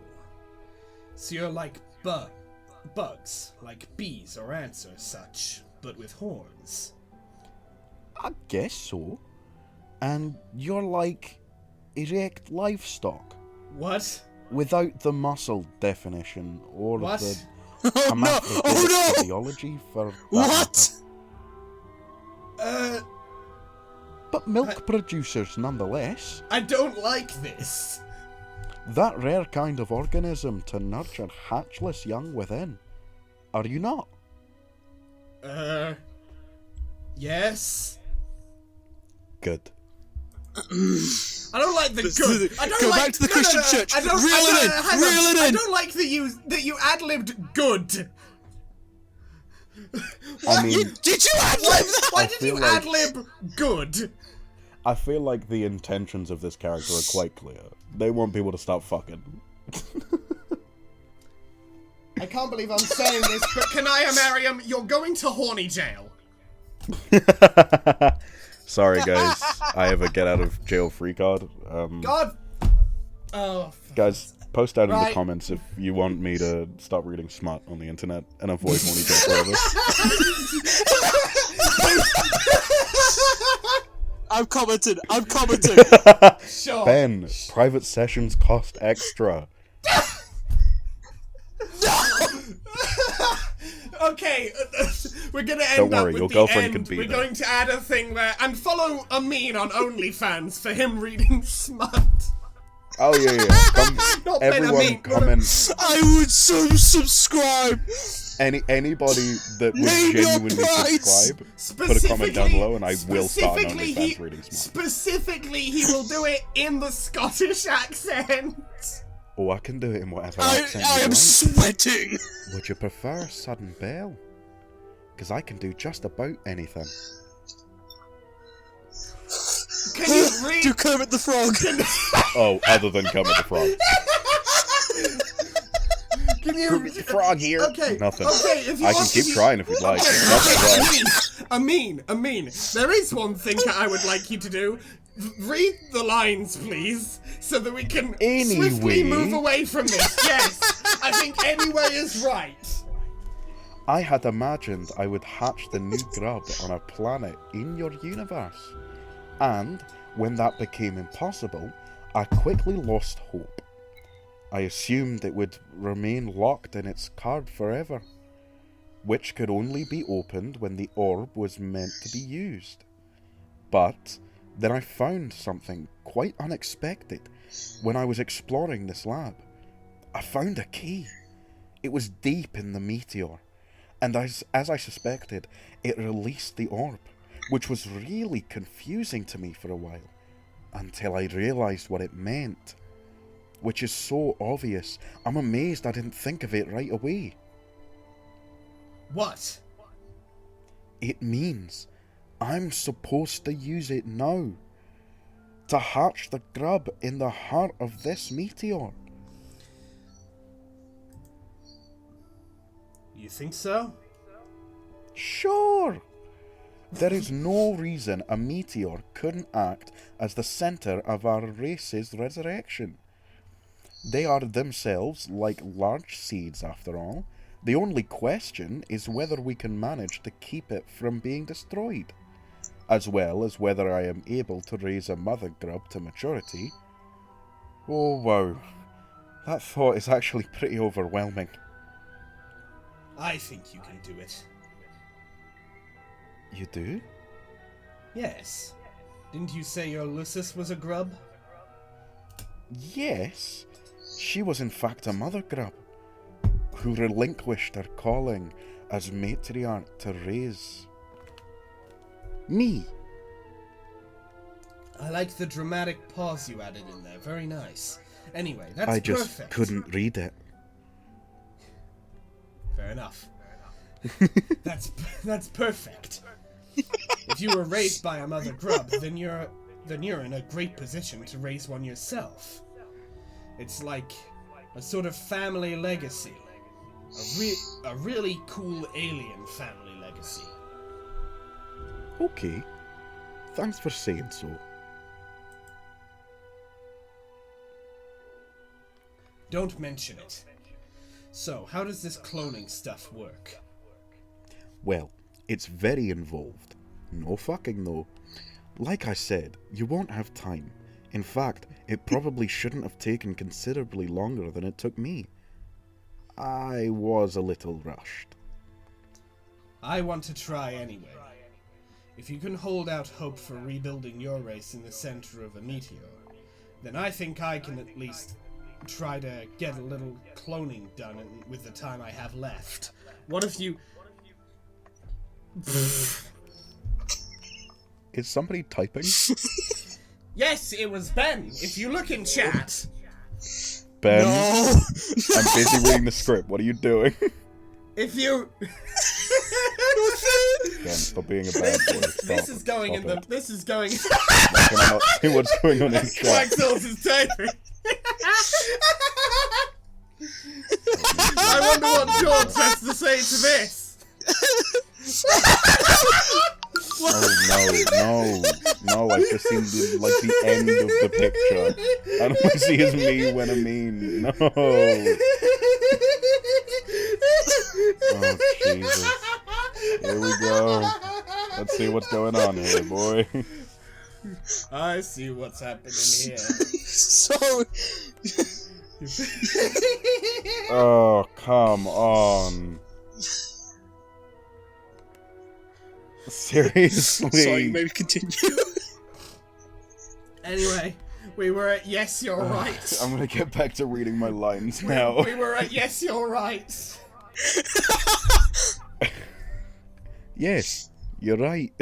So you're like bugs, like bees or ants or such, but with horns. I guess so. And you're like erect livestock. What? Without the muscle definition or What? the Oh no! Oh no! physiology for that What? matter. But milk producers nonetheless. I don't like this. That rare kind of organism to nurture hatchless young within. Are you not? Yes? Good. I don't like the good. I don't Go like, back to the Christian church. Reel it in. I don't like that you ad-libbed good. I mean, Did you ad-lib that? Why did you feel like- ad-lib good? I feel like the intentions of this character are quite clear. They want people to stop fucking. I can't believe I'm saying this, but Kanaya Mariam, you're going to horny jail. Sorry, guys. I have a get out of jail free card. God. Oh. Guys, post out in the Right. comments if you want me to stop reading smut on the internet and avoid horny jail forever. I'm commenting. Sure. Ben, private sessions cost extra. Okay, we're gonna end Don't up worry, with your the girlfriend end. can be We're there. going to add a thing where and follow Amin on OnlyFans for him reading smut. Oh yeah. Come, Not Ben everyone Amin. comment. I would so subscribe. Anybody that would Name your genuinely price. subscribe, put a comment down below and I will start an OnlyFans reading smut. Specifically, he will do it in the Scottish accent. Oh, I can do it in whatever I accent am you like. sweating. Would you prefer Sudden Belle? Because I can do just about anything. Can you read? Do Kermit the Frog. Oh, other than Kermit the Frog. Can you? Kermit the Frog here. Okay. Nothing. Okay. If you I can want keep to- trying if you'd like. It's not right. Amin, there is one thing that I would like you to do. Read the lines, please, so that we can swiftly Anyway. move away from this. Yes, I think anyway is right. I had imagined I would hatch the new grub on a planet in your universe. And when that became impossible, I quickly lost hope. I assumed it would remain locked in its card forever, which could only be opened when the orb was meant to be used. But then I found something quite unexpected when I was exploring this lab. I found a key. It was deep in the meteor, and as I suspected, it released the orb, which was really confusing to me for a while, until I realised what it meant. Which is so obvious, I'm amazed I didn't think of it right away. What? It means I'm supposed to use it now, to hatch the grub in the heart of this meteor. You think so? Sure! There is no reason a meteor couldn't act as the centre of our race's resurrection. They are themselves like large seeds after all. The only question is whether we can manage to keep it from being destroyed, as well as whether I am able to raise a mother grub to maturity. Oh wow, that thought is actually pretty overwhelming. I think you can do it. You do? Yes. Didn't you say your Lucis was a grub? Yes, she was in fact a mother grub, who relinquished her calling as matriarch to raise me. I like the dramatic pause you added in there. Very nice. Anyway, that's I just perfect. couldn't read it. Fair enough. That's perfect. If you were raised by a mother grub, then you're in a great position to raise one yourself. It's like a sort of family legacy. A really cool alien family legacy. Okay, thanks for saying so. Don't mention it. So, how does this cloning stuff work? Well, it's very involved. No fucking though. Like I said, you won't have time. In fact, it probably shouldn't have taken considerably longer than it took me. I was a little rushed. I want to try anyway. If you can hold out hope for rebuilding your race in the center of a meteor, then I think I can at least try to get a little cloning done with the time I have left. What if you... Is somebody typing? Yes, it was Ben. If you look in chat. Ben, No. I'm busy reading the script. What are you doing? If you... Ben, stop being a bad boy. Stop. This is going Stop in the... it. This is going... Why can I not see what's going on in chat? Quacksal's is typing. I wonder what George has to say to this. Oh no, I've just seen the end of the picture. I don't want to see his me when I mean, no. Oh, Jesus. Here we go. Let's see what's going on here, boy. I see what's happening here. So. Oh, come on. Seriously. Sorry, maybe continue. Anyway, we were at yes, you're right. I'm gonna get back to reading my lines now. We were at yes, you're right. Yes, you're right.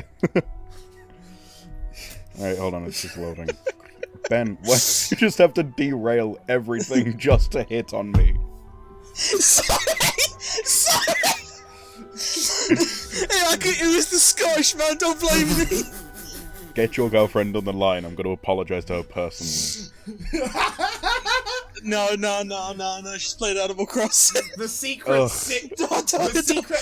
Alright, hold on, it's just loading. Ben, why do you just have to derail everything just to hit on me? Sorry! Hey, it was the Scottish man, don't blame me! Get your girlfriend on the line, I'm going to apologise to her personally. No, she's played Animal Crossing. The secret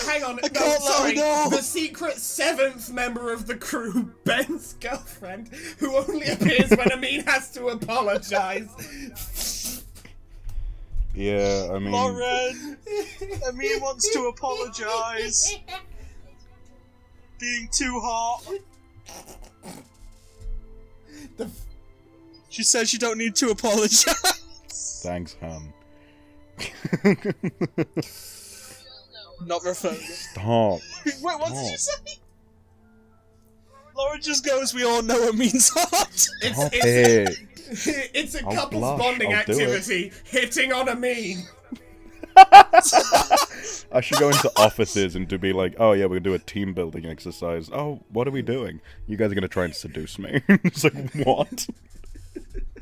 hang on, the secret 7th member of the crew, Ben's girlfriend, who only appears when Amin has to apologise. Yeah, I mean... Lauren! Amin wants to apologise. Being too hot. She says you don't need to apologise. Thanks, Han. Not referring. Stop. Wait, what did you say? Lauren just goes, we all know it means hot. Stop it. It's a I'll couples blush, bonding I'll do it. activity, hitting on Amin. I should go into offices and to be like, oh yeah, we're gonna do a team building exercise. Oh, what are we doing? You guys are gonna try and seduce me. It's like, what?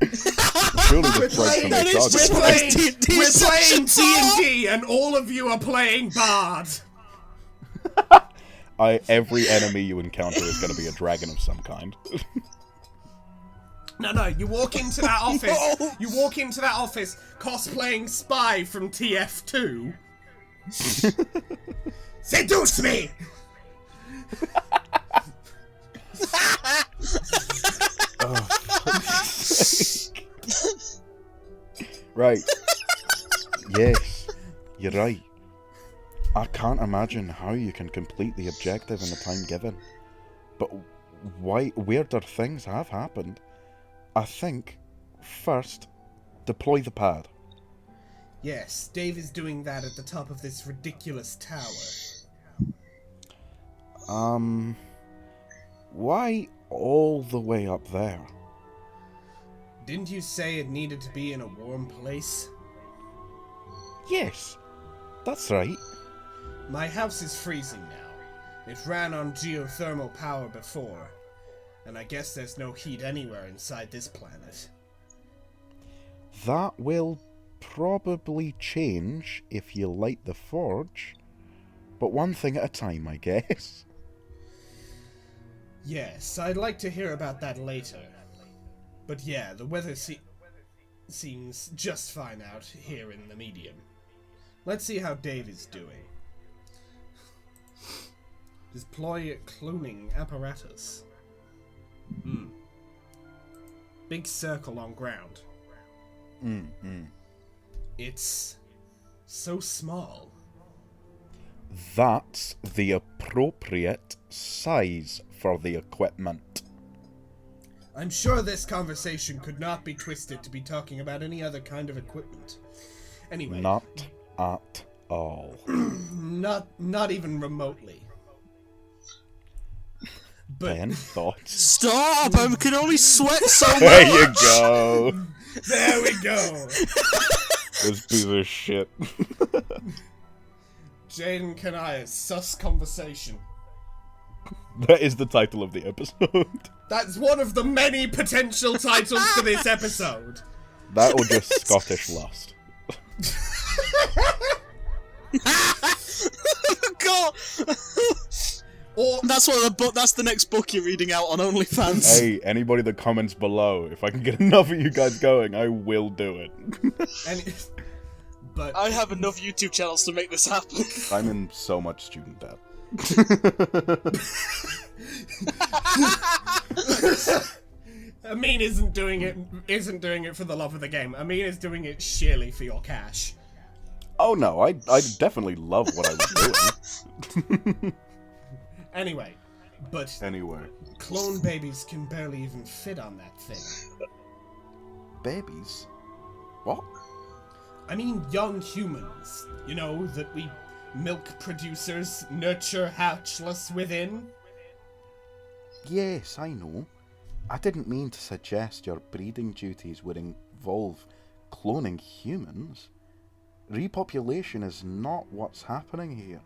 Surely the strikes from the target. We're playing D&D and all of you are playing Bard. Every enemy you encounter is gonna be a dragon of some kind. No, you walk into that office. No. You walk into that office cosplaying Spy from TF2. Seduce me! Right. Yes, you're right. I can't imagine how you can complete the objective in the time given. But weirder things have happened. I think, first, deploy the pad. Yes, Dave is doing that at the top of this ridiculous tower. Why all the way up there? Didn't you say it needed to be in a warm place? Yes, that's right. My house is freezing now. It ran on geothermal power before, and I guess there's no heat anywhere inside this planet. That will probably change if you light the forge, but one thing at a time, I guess. Yes, I'd like to hear about that later. But yeah, the weather seems just fine out here in the medium. Let's see how Dave is doing. Deploy cloning apparatus. Big circle on ground. It's so small. That's the appropriate size for the equipment. I'm sure this conversation could not be twisted to be talking about any other kind of equipment. Anyway. Not at all. Not even remotely. But Ben, thoughts? Stop! I can only sweat so much! There you go! There we go! This piece of shit. Jaden Kanaya's sus conversation. That is the title of the episode. That's one of the many potential titles for this episode. That or just Scottish Lust. God. Or That's the next book you're reading out on OnlyFans. Hey, anybody that comments below, if I can get enough of you guys going, I will do it. But I have enough YouTube channels to make this happen. I'm in so much student debt. Amin isn't doing it for the love of the game. Amin is doing it sheerly for your cash. Oh no, I definitely love what I was doing. Anyway, clone babies can barely even fit on that thing. Babies? What? I mean young humans, you know, that we milk producers nurture hatchless within. Yes, I know. I didn't mean to suggest your breeding duties would involve cloning humans. Repopulation is not what's happening here.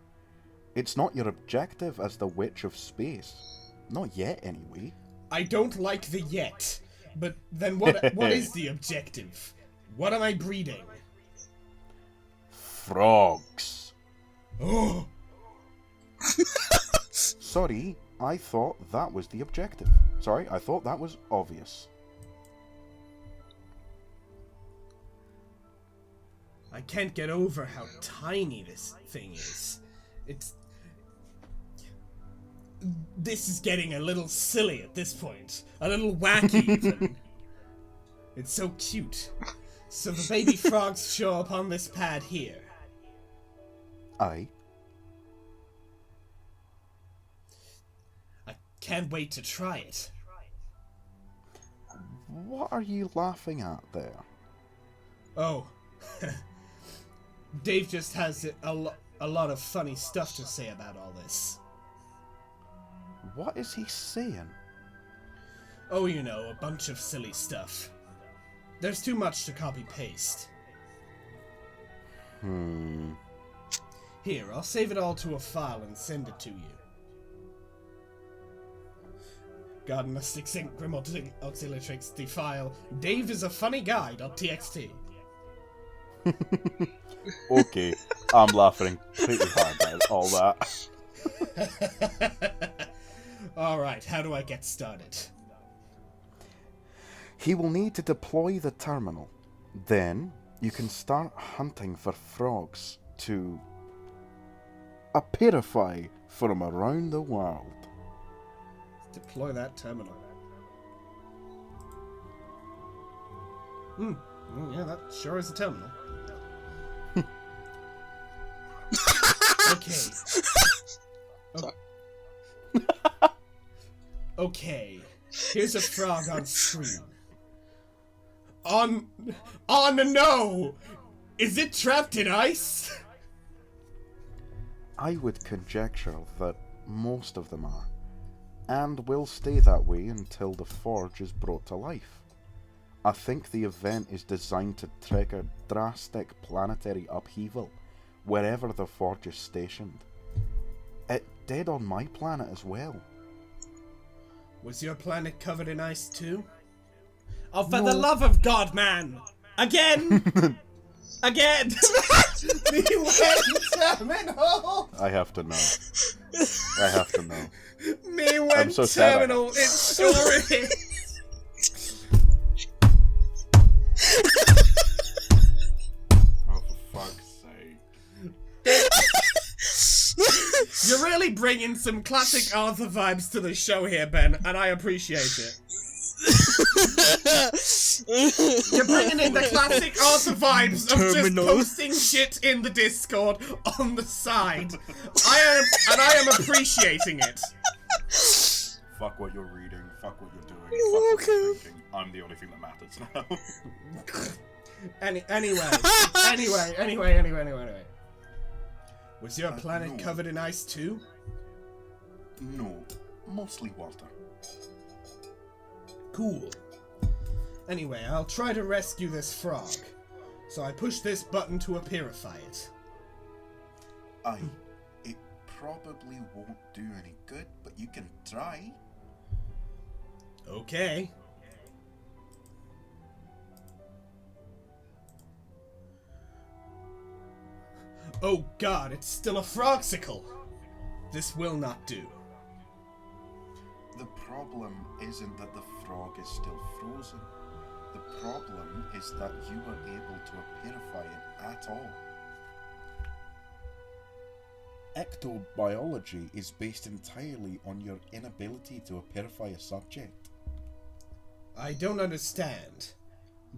It's not your objective as the Witch of Space. Not yet, anyway. I don't like the yet, but then what is the objective? What am I breeding? Frogs. Oh! Sorry, I thought that was the objective. Sorry, I thought that was obvious. I can't get over how tiny this thing is. This is getting a little silly at this point. A little wacky, even. It's so cute. So the baby frogs show up on this pad here. Aye. I can't wait to try it. What are you laughing at there? Oh. Dave just has a lot of funny stuff to say about all this. What is he saying? Oh, you know, a bunch of silly stuff. There's too much to copy-paste. Here, I'll save it all to a file and send it to you. God must extinct Grim Auxiliatrix the file. Dave is a funny guy.txt. Okay, I'm laughing pretty hard at all that. Alright, how do I get started? He will need to deploy the terminal. Then, you can start hunting for frogs to appearify from around the world. Deploy that terminal. Yeah, that sure is a terminal. Okay. Okay. Here's a frog on screen. On no! Is it trapped in ice? I would conjecture that most of them are, and will stay that way until the forge is brought to life. I think the event is designed to trigger drastic planetary upheaval wherever the forge is stationed. It did on my planet as well. Was your planet covered in ice too? Oh, for the love of God, man! Again! Again! The wind terminal! I have to know. I have to know. Me I'm wind so sad. terminal, it sure is! Oh, for fuck's sake. You're really bringing some classic Arthur vibes to the show here, Ben, and I appreciate it. You're bringing in the classic Arthur vibes of just posting shit in the Discord on the side. I am appreciating it. Fuck what you're reading, fuck what you're doing, fuck what you're thinking. I'm the only thing that matters now. Anyway. Was your planet no. covered in ice too? No, mostly water. Cool. Anyway, I'll try to rescue this frog. So I push this button to appearify it. Aye, it probably won't do any good, but you can try. Okay. Oh god, it's still a frogsicle! This will not do. The problem isn't that the frog is still frozen. The problem is that you were able to apirify it at all. Ectobiology is based entirely on your inability to apirify a subject. I don't understand,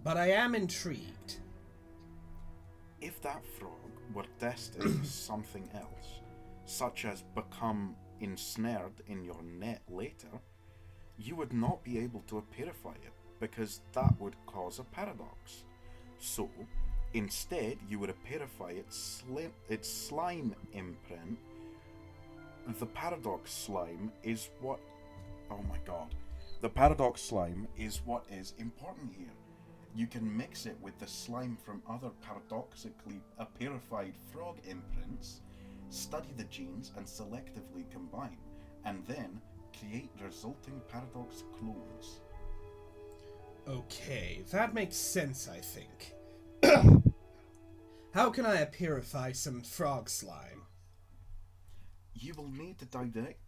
but I am intrigued. If that frog were destined to something else, such as become ensnared in your net later, you would not be able to apirify it, because that would cause a paradox. So, instead, you would apirify its slime imprint. The paradox slime is what... Oh my god. The paradox slime is what is important here. You can mix it with the slime from other paradoxically apirified frog imprints, study the genes and selectively combine, and then create resulting paradox clones. Okay, that makes sense, I think. How can I apirify some frog slime? You will need to direct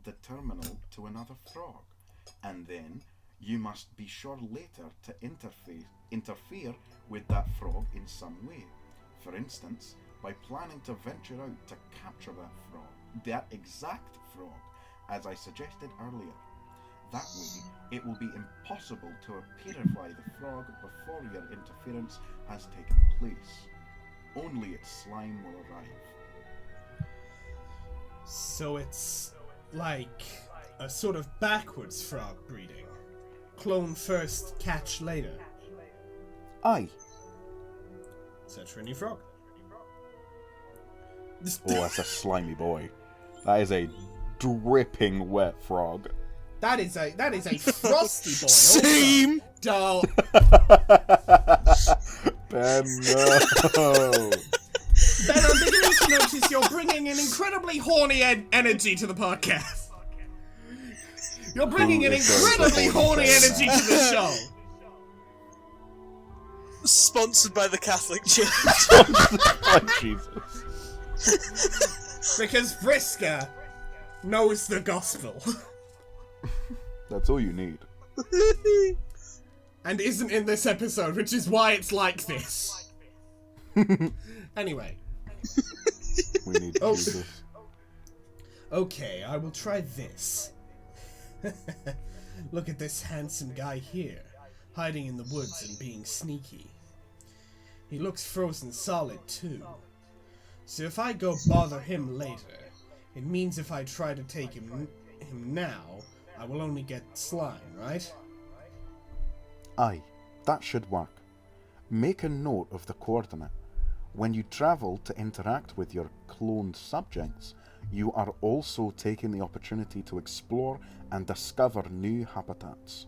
the terminal to another frog, and then you must be sure later to interfere with that frog in some way. For instance, by planning to venture out to capture that exact frog, as I suggested earlier. That way, it will be impossible to apirify the frog before your interference has taken place. Only its slime will arrive. So it's like a sort of backwards frog breeding. Clone first, catch later. Aye. Search for a new frog. Oh, that's a slimy boy. That is a dripping wet frog. That is a frosty boy. Same. Doll. Ben, no. Ben, I'm beginning to notice you're bringing an incredibly horny energy to the podcast. You're bringing an incredibly horny energy to the show. Sponsored by the Catholic Church. Oh, Jesus. Because Vriska knows the gospel. That's all you need. And isn't in this episode, which is why it's like this. Anyway. We need Jesus. Okay, I will try this. Look at this handsome guy here, hiding in the woods and being sneaky. He looks frozen solid too. So if I go bother him later, it means if I try to take him now, I will only get slime, right? Aye, that should work. Make a note of the coordinate. When you travel to interact with your cloned subjects, you are also taking the opportunity to explore and discover new habitats,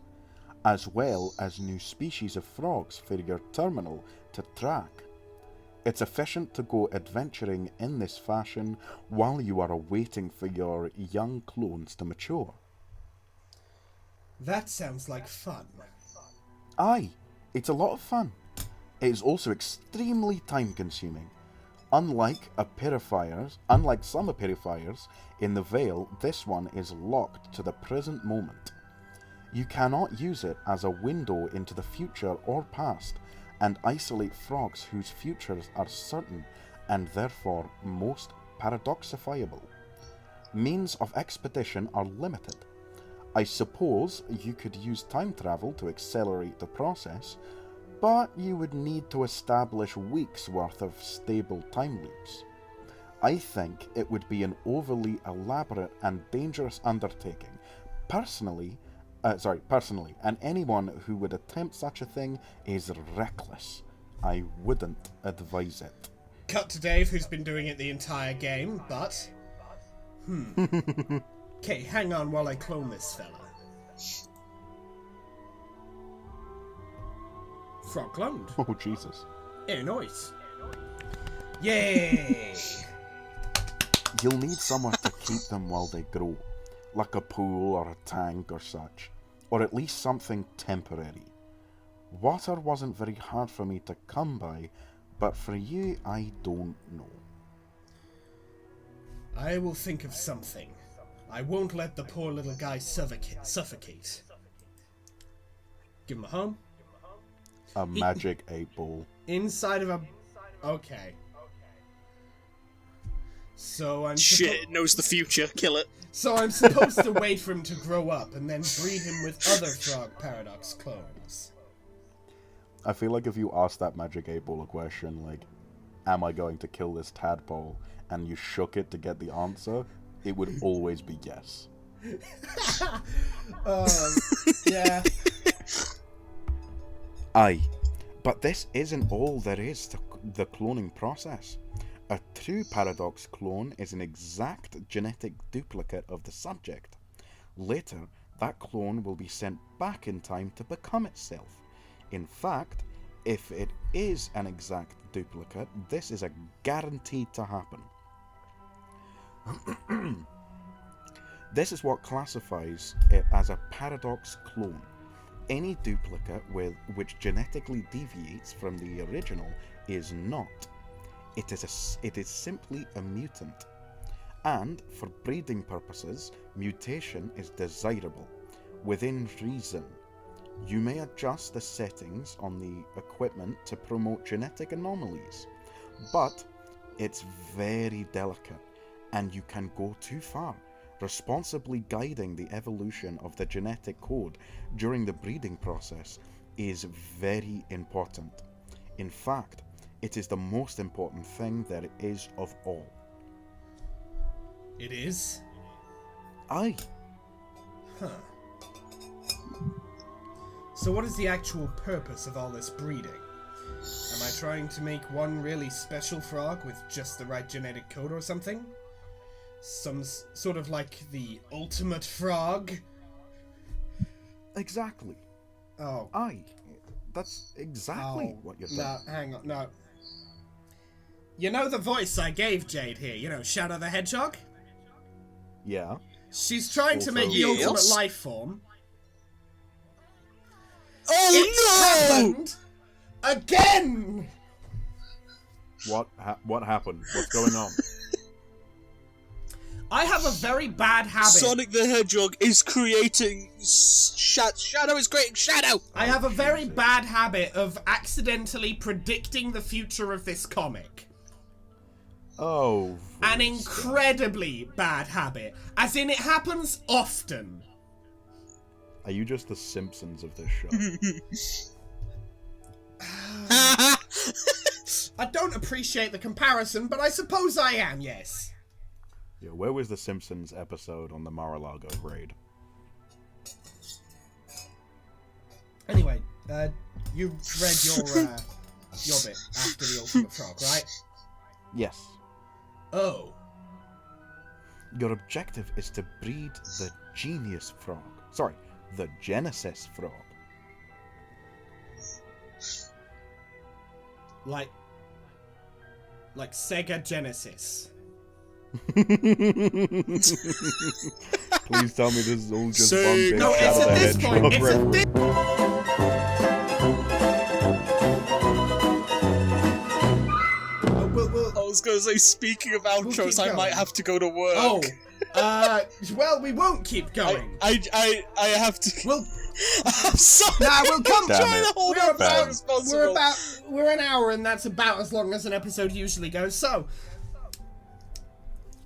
as well as new species of frogs for your terminal to track. It's efficient to go adventuring in this fashion while you are waiting for your young clones to mature. That sounds like fun. Aye, it's a lot of fun. It is also extremely time consuming. Unlike some apirifiers in the Vale, this one is locked to the present moment. You cannot use it as a window into the future or past, and isolate frogs whose futures are certain and therefore most paradoxifiable. Means of expedition are limited. I suppose you could use time travel to accelerate the process, but you would need to establish weeks worth of stable time loops. I think it would be an overly elaborate and dangerous undertaking. Personally, and anyone who would attempt such a thing is reckless. I wouldn't advise it. Cut to Dave, who's been doing it the entire game, but... Okay, hang on while I clone this fella. Frog cloned. Oh, Jesus. Nice. Yay! You'll need somewhere to keep them while they grow, like a pool or a tank or such, or at least something temporary. Water wasn't very hard for me to come by, but for you, I don't know. I will think of something. I won't let the poor little guy suffocate. Give him a home. A magic 8-ball. Inside of a... Okay. So I'm... Shit, it knows the future. Kill it. So I'm supposed to wait for him to grow up and then breed him with other Frog Paradox clones. I feel like if you asked that magic 8-ball a question like, am I going to kill this tadpole, and you shook it to get the answer, it would always be yes. Yeah. Aye, but this isn't all there is to the cloning process. A true paradox clone is an exact genetic duplicate of the subject. Later, that clone will be sent back in time to become itself. In fact, if it is an exact duplicate, this is a guaranteed to happen. This is what classifies it as a paradox clone. Any duplicate which genetically deviates from the original is not. It is simply a mutant. And, for breeding purposes, mutation is desirable, within reason. You may adjust the settings on the equipment to promote genetic anomalies, but it's very delicate, and you can go too far. Responsibly guiding the evolution of the genetic code during the breeding process is very important. In fact, it is the most important thing there is of all. It is? Aye. Huh. So what is the actual purpose of all this breeding? Am I trying to make one really special frog with just the right genetic code or something? Some sort of like the ultimate frog? Exactly. Oh. Aye. That's exactly what you're doing. No, hang on, no. You know the voice I gave Jade here, you know, Shadow the Hedgehog? Yeah. She's trying to make the Yes. ultimate life form. Oh It no! happened again! What happened? What's going on? I have a very bad habit. Sonic the Hedgehog is creating Shadow is creating Shadow! I have a very bad habit of accidentally predicting the future of this comic. Oh. An incredibly bad habit. As in, it happens often. Are you just the Simpsons of this show? I don't appreciate the comparison, but I suppose I am, yes. Yeah, where was the Simpsons episode on the Mar-a-Lago raid? Anyway, you read your bit after the Ultimate Frog, right? Yes. Oh. Your objective is to breed the Genius Frog. Sorry, the Genesis Frog. Like Sega Genesis. Please tell me this is all just So- one big No, it's Shadow at the this point. Hedgehog It's at reference. this. I was gonna say, speaking of outros, keep I might going. have to go to work. Oh. Well, we won't keep going. I have to. We'll. I'm sorry. Nah, we'll come. Damn trying it. to hold We're up about. responsible. We're an hour, and that's about as long as an episode usually goes. So,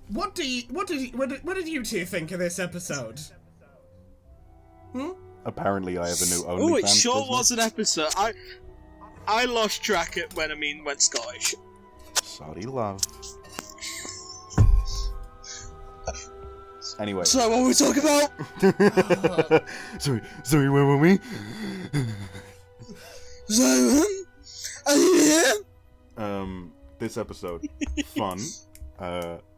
what did you two think of this episode? Apparently I have a new OnlyFans Oh, it sure business. was an episode. I lost track it when went Scottish. Sorry, love. Anyway. So what were we talking about? sorry, where were we? So, This episode, fun,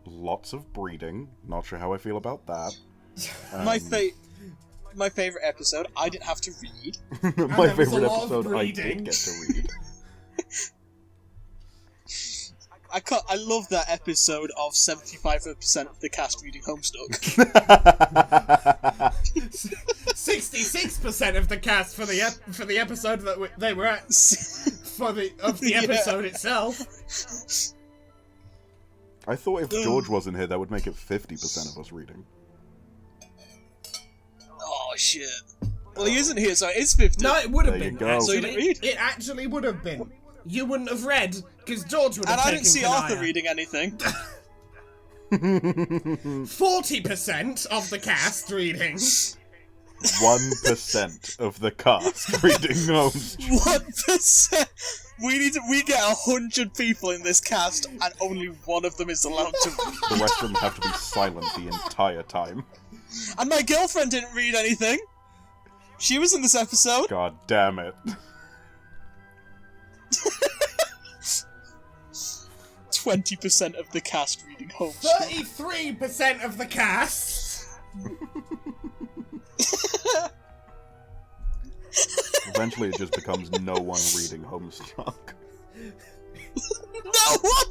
lots of breeding, not sure how I feel about that. my favorite episode. I didn't have to read. My there was a favorite lot of episode I breeding. did get to read. I love that episode of 75% of the cast reading Homestuck. 66% of the cast for the episode that they were at of the episode itself. I thought if George wasn't here, that would make it 50% of us reading. Oh shit. Well, he isn't here, so it is 50. No, it would have There you been. go. Actually. So you didn't read? It actually would have been. You wouldn't have read because George would have And I taken didn't see Kanaya. Arthur reading anything. 40% of the cast reading. 1% of the cast reading Homestuck. 1%. We get 100 people in this cast, and only one of them is allowed to read. The rest of them have to be silent the entire time. And my girlfriend didn't read anything. She was in this episode. God damn it. 20% of the cast reading Homestuck. 33% of the cast. Eventually it just becomes no one reading Homestuck. No one!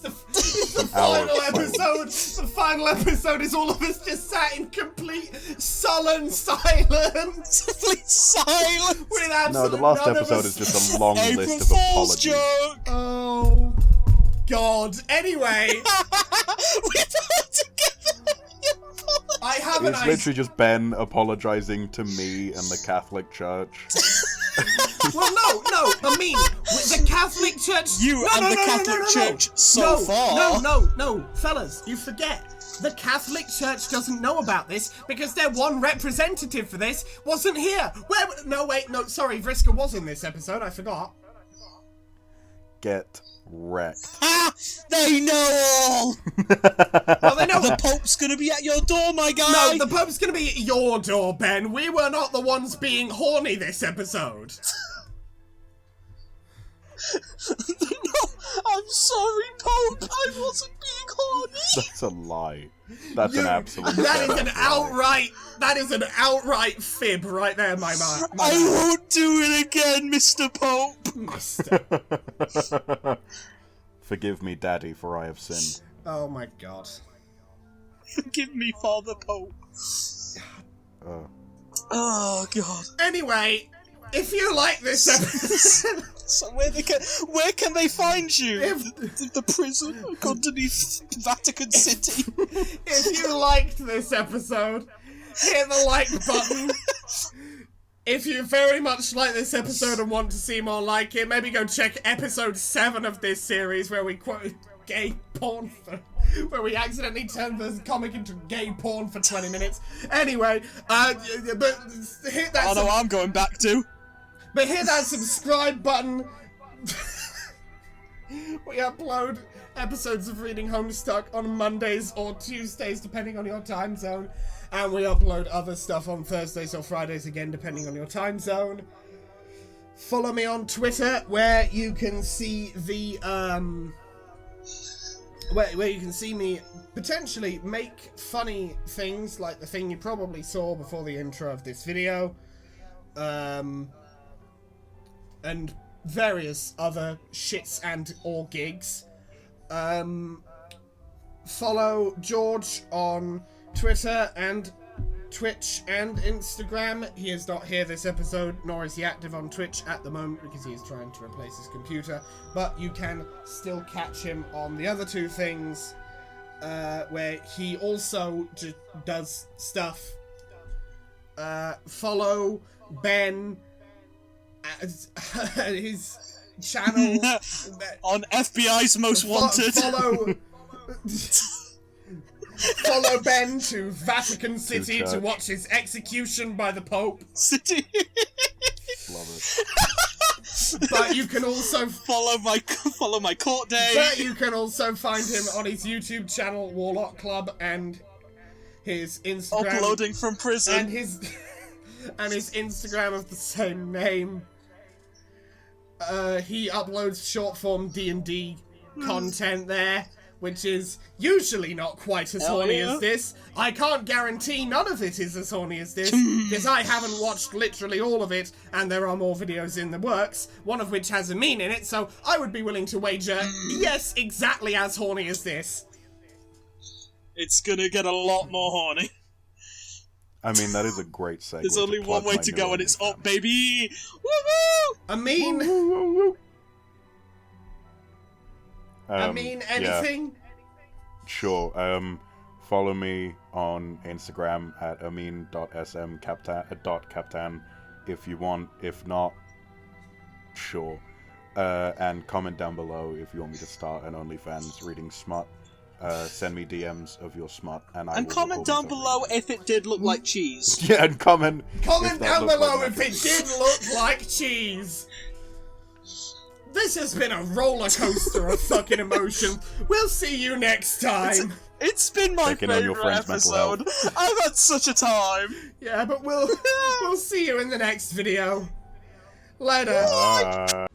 The final episode. The final episode is all of us just sat in complete sullen silence. Complete silence! With No, absolute the last none of episode us- is just a long April list of Fool's apologies. joke! Oh God. Anyway, We don't together. I have an It's idea. literally just Ben apologizing to me and the Catholic Church. Well, no. I mean, with the Catholic Church. You No, and no, the no, no, Catholic no, no, Church no. so far. No, fellas, you forget. The Catholic Church doesn't know about this because their one representative for this wasn't here. Sorry, Vriska was in this episode. I forgot. Get wrecked. Ah! They know all! Well, they know. The Pope's gonna be at your door, my guy! No, the Pope's gonna be at your door, Ben. We were not the ones being horny this episode. No, I'm sorry, Pope. I wasn't being horny. That's a lie. That's an absolute That is an lie. outright fib right there, my man. I won't do it again, Mr. Pope. Forgive me, Daddy, for I have sinned. Oh my God. Forgive me, Father Pope. Oh, God. Anyway, if you like this episode, So where can they find you? The prison underneath Vatican City. if you liked this episode, hit the like button. If you very much like this episode and want to see more like it, maybe go check episode 7 of this series where we quote gay porn where we accidentally turned the comic into gay porn for 20 minutes. Anyway, but hit that. I know I'm going back to. But hit that subscribe button. We upload episodes of Reading Homestuck on Mondays or Tuesdays, depending on your time zone. And we upload other stuff on Thursdays or Fridays, again, depending on your time zone. Follow me on Twitter, where you can see the, where you can see me potentially make funny things, like the thing you probably saw before the intro of this video. And various other shits and or gigs. Follow George on Twitter and Twitch and Instagram. He is not here this episode, nor is he active on Twitch at the moment because he is trying to replace his computer. But you can still catch him on the other two things, where he also does stuff. Follow Ben at his channel On FBI's Most Wanted. Follow Ben to Vatican City to church. watch his execution by the Pope. City. Love it. But you can also follow my court day. But you can also find him on his YouTube channel, Warlock Club, and his Instagram Uploading from prison. and his Instagram of the same name. He uploads short form D&D content there. which is usually not quite as Hell horny yeah. as this. I can't guarantee none of it is as horny as this, because I haven't watched literally all of it, and there are more videos in the works, one of which has a meme in it, so I would be willing to wager, yes, exactly as horny as this. It's gonna get a lot more horny. I mean, that is a great segue. There's only one way to go, and it's up, baby! I mean, anything? Yeah, sure. Follow me on Instagram at amin.smcaptan if you want. If not, sure. And comment down below if you want me to start an OnlyFans reading smut. Send me DMs of your smut, and I will comment down below if it did look like cheese. Yeah, and comment. Comment down looked below like if it did look like cheese. This has been a roller coaster of fucking emotion. We'll see you next time. It's been my Taking on your favorite friend's mental episode. I've had such a time. Yeah, but we'll see you in the next video. Later. Bye.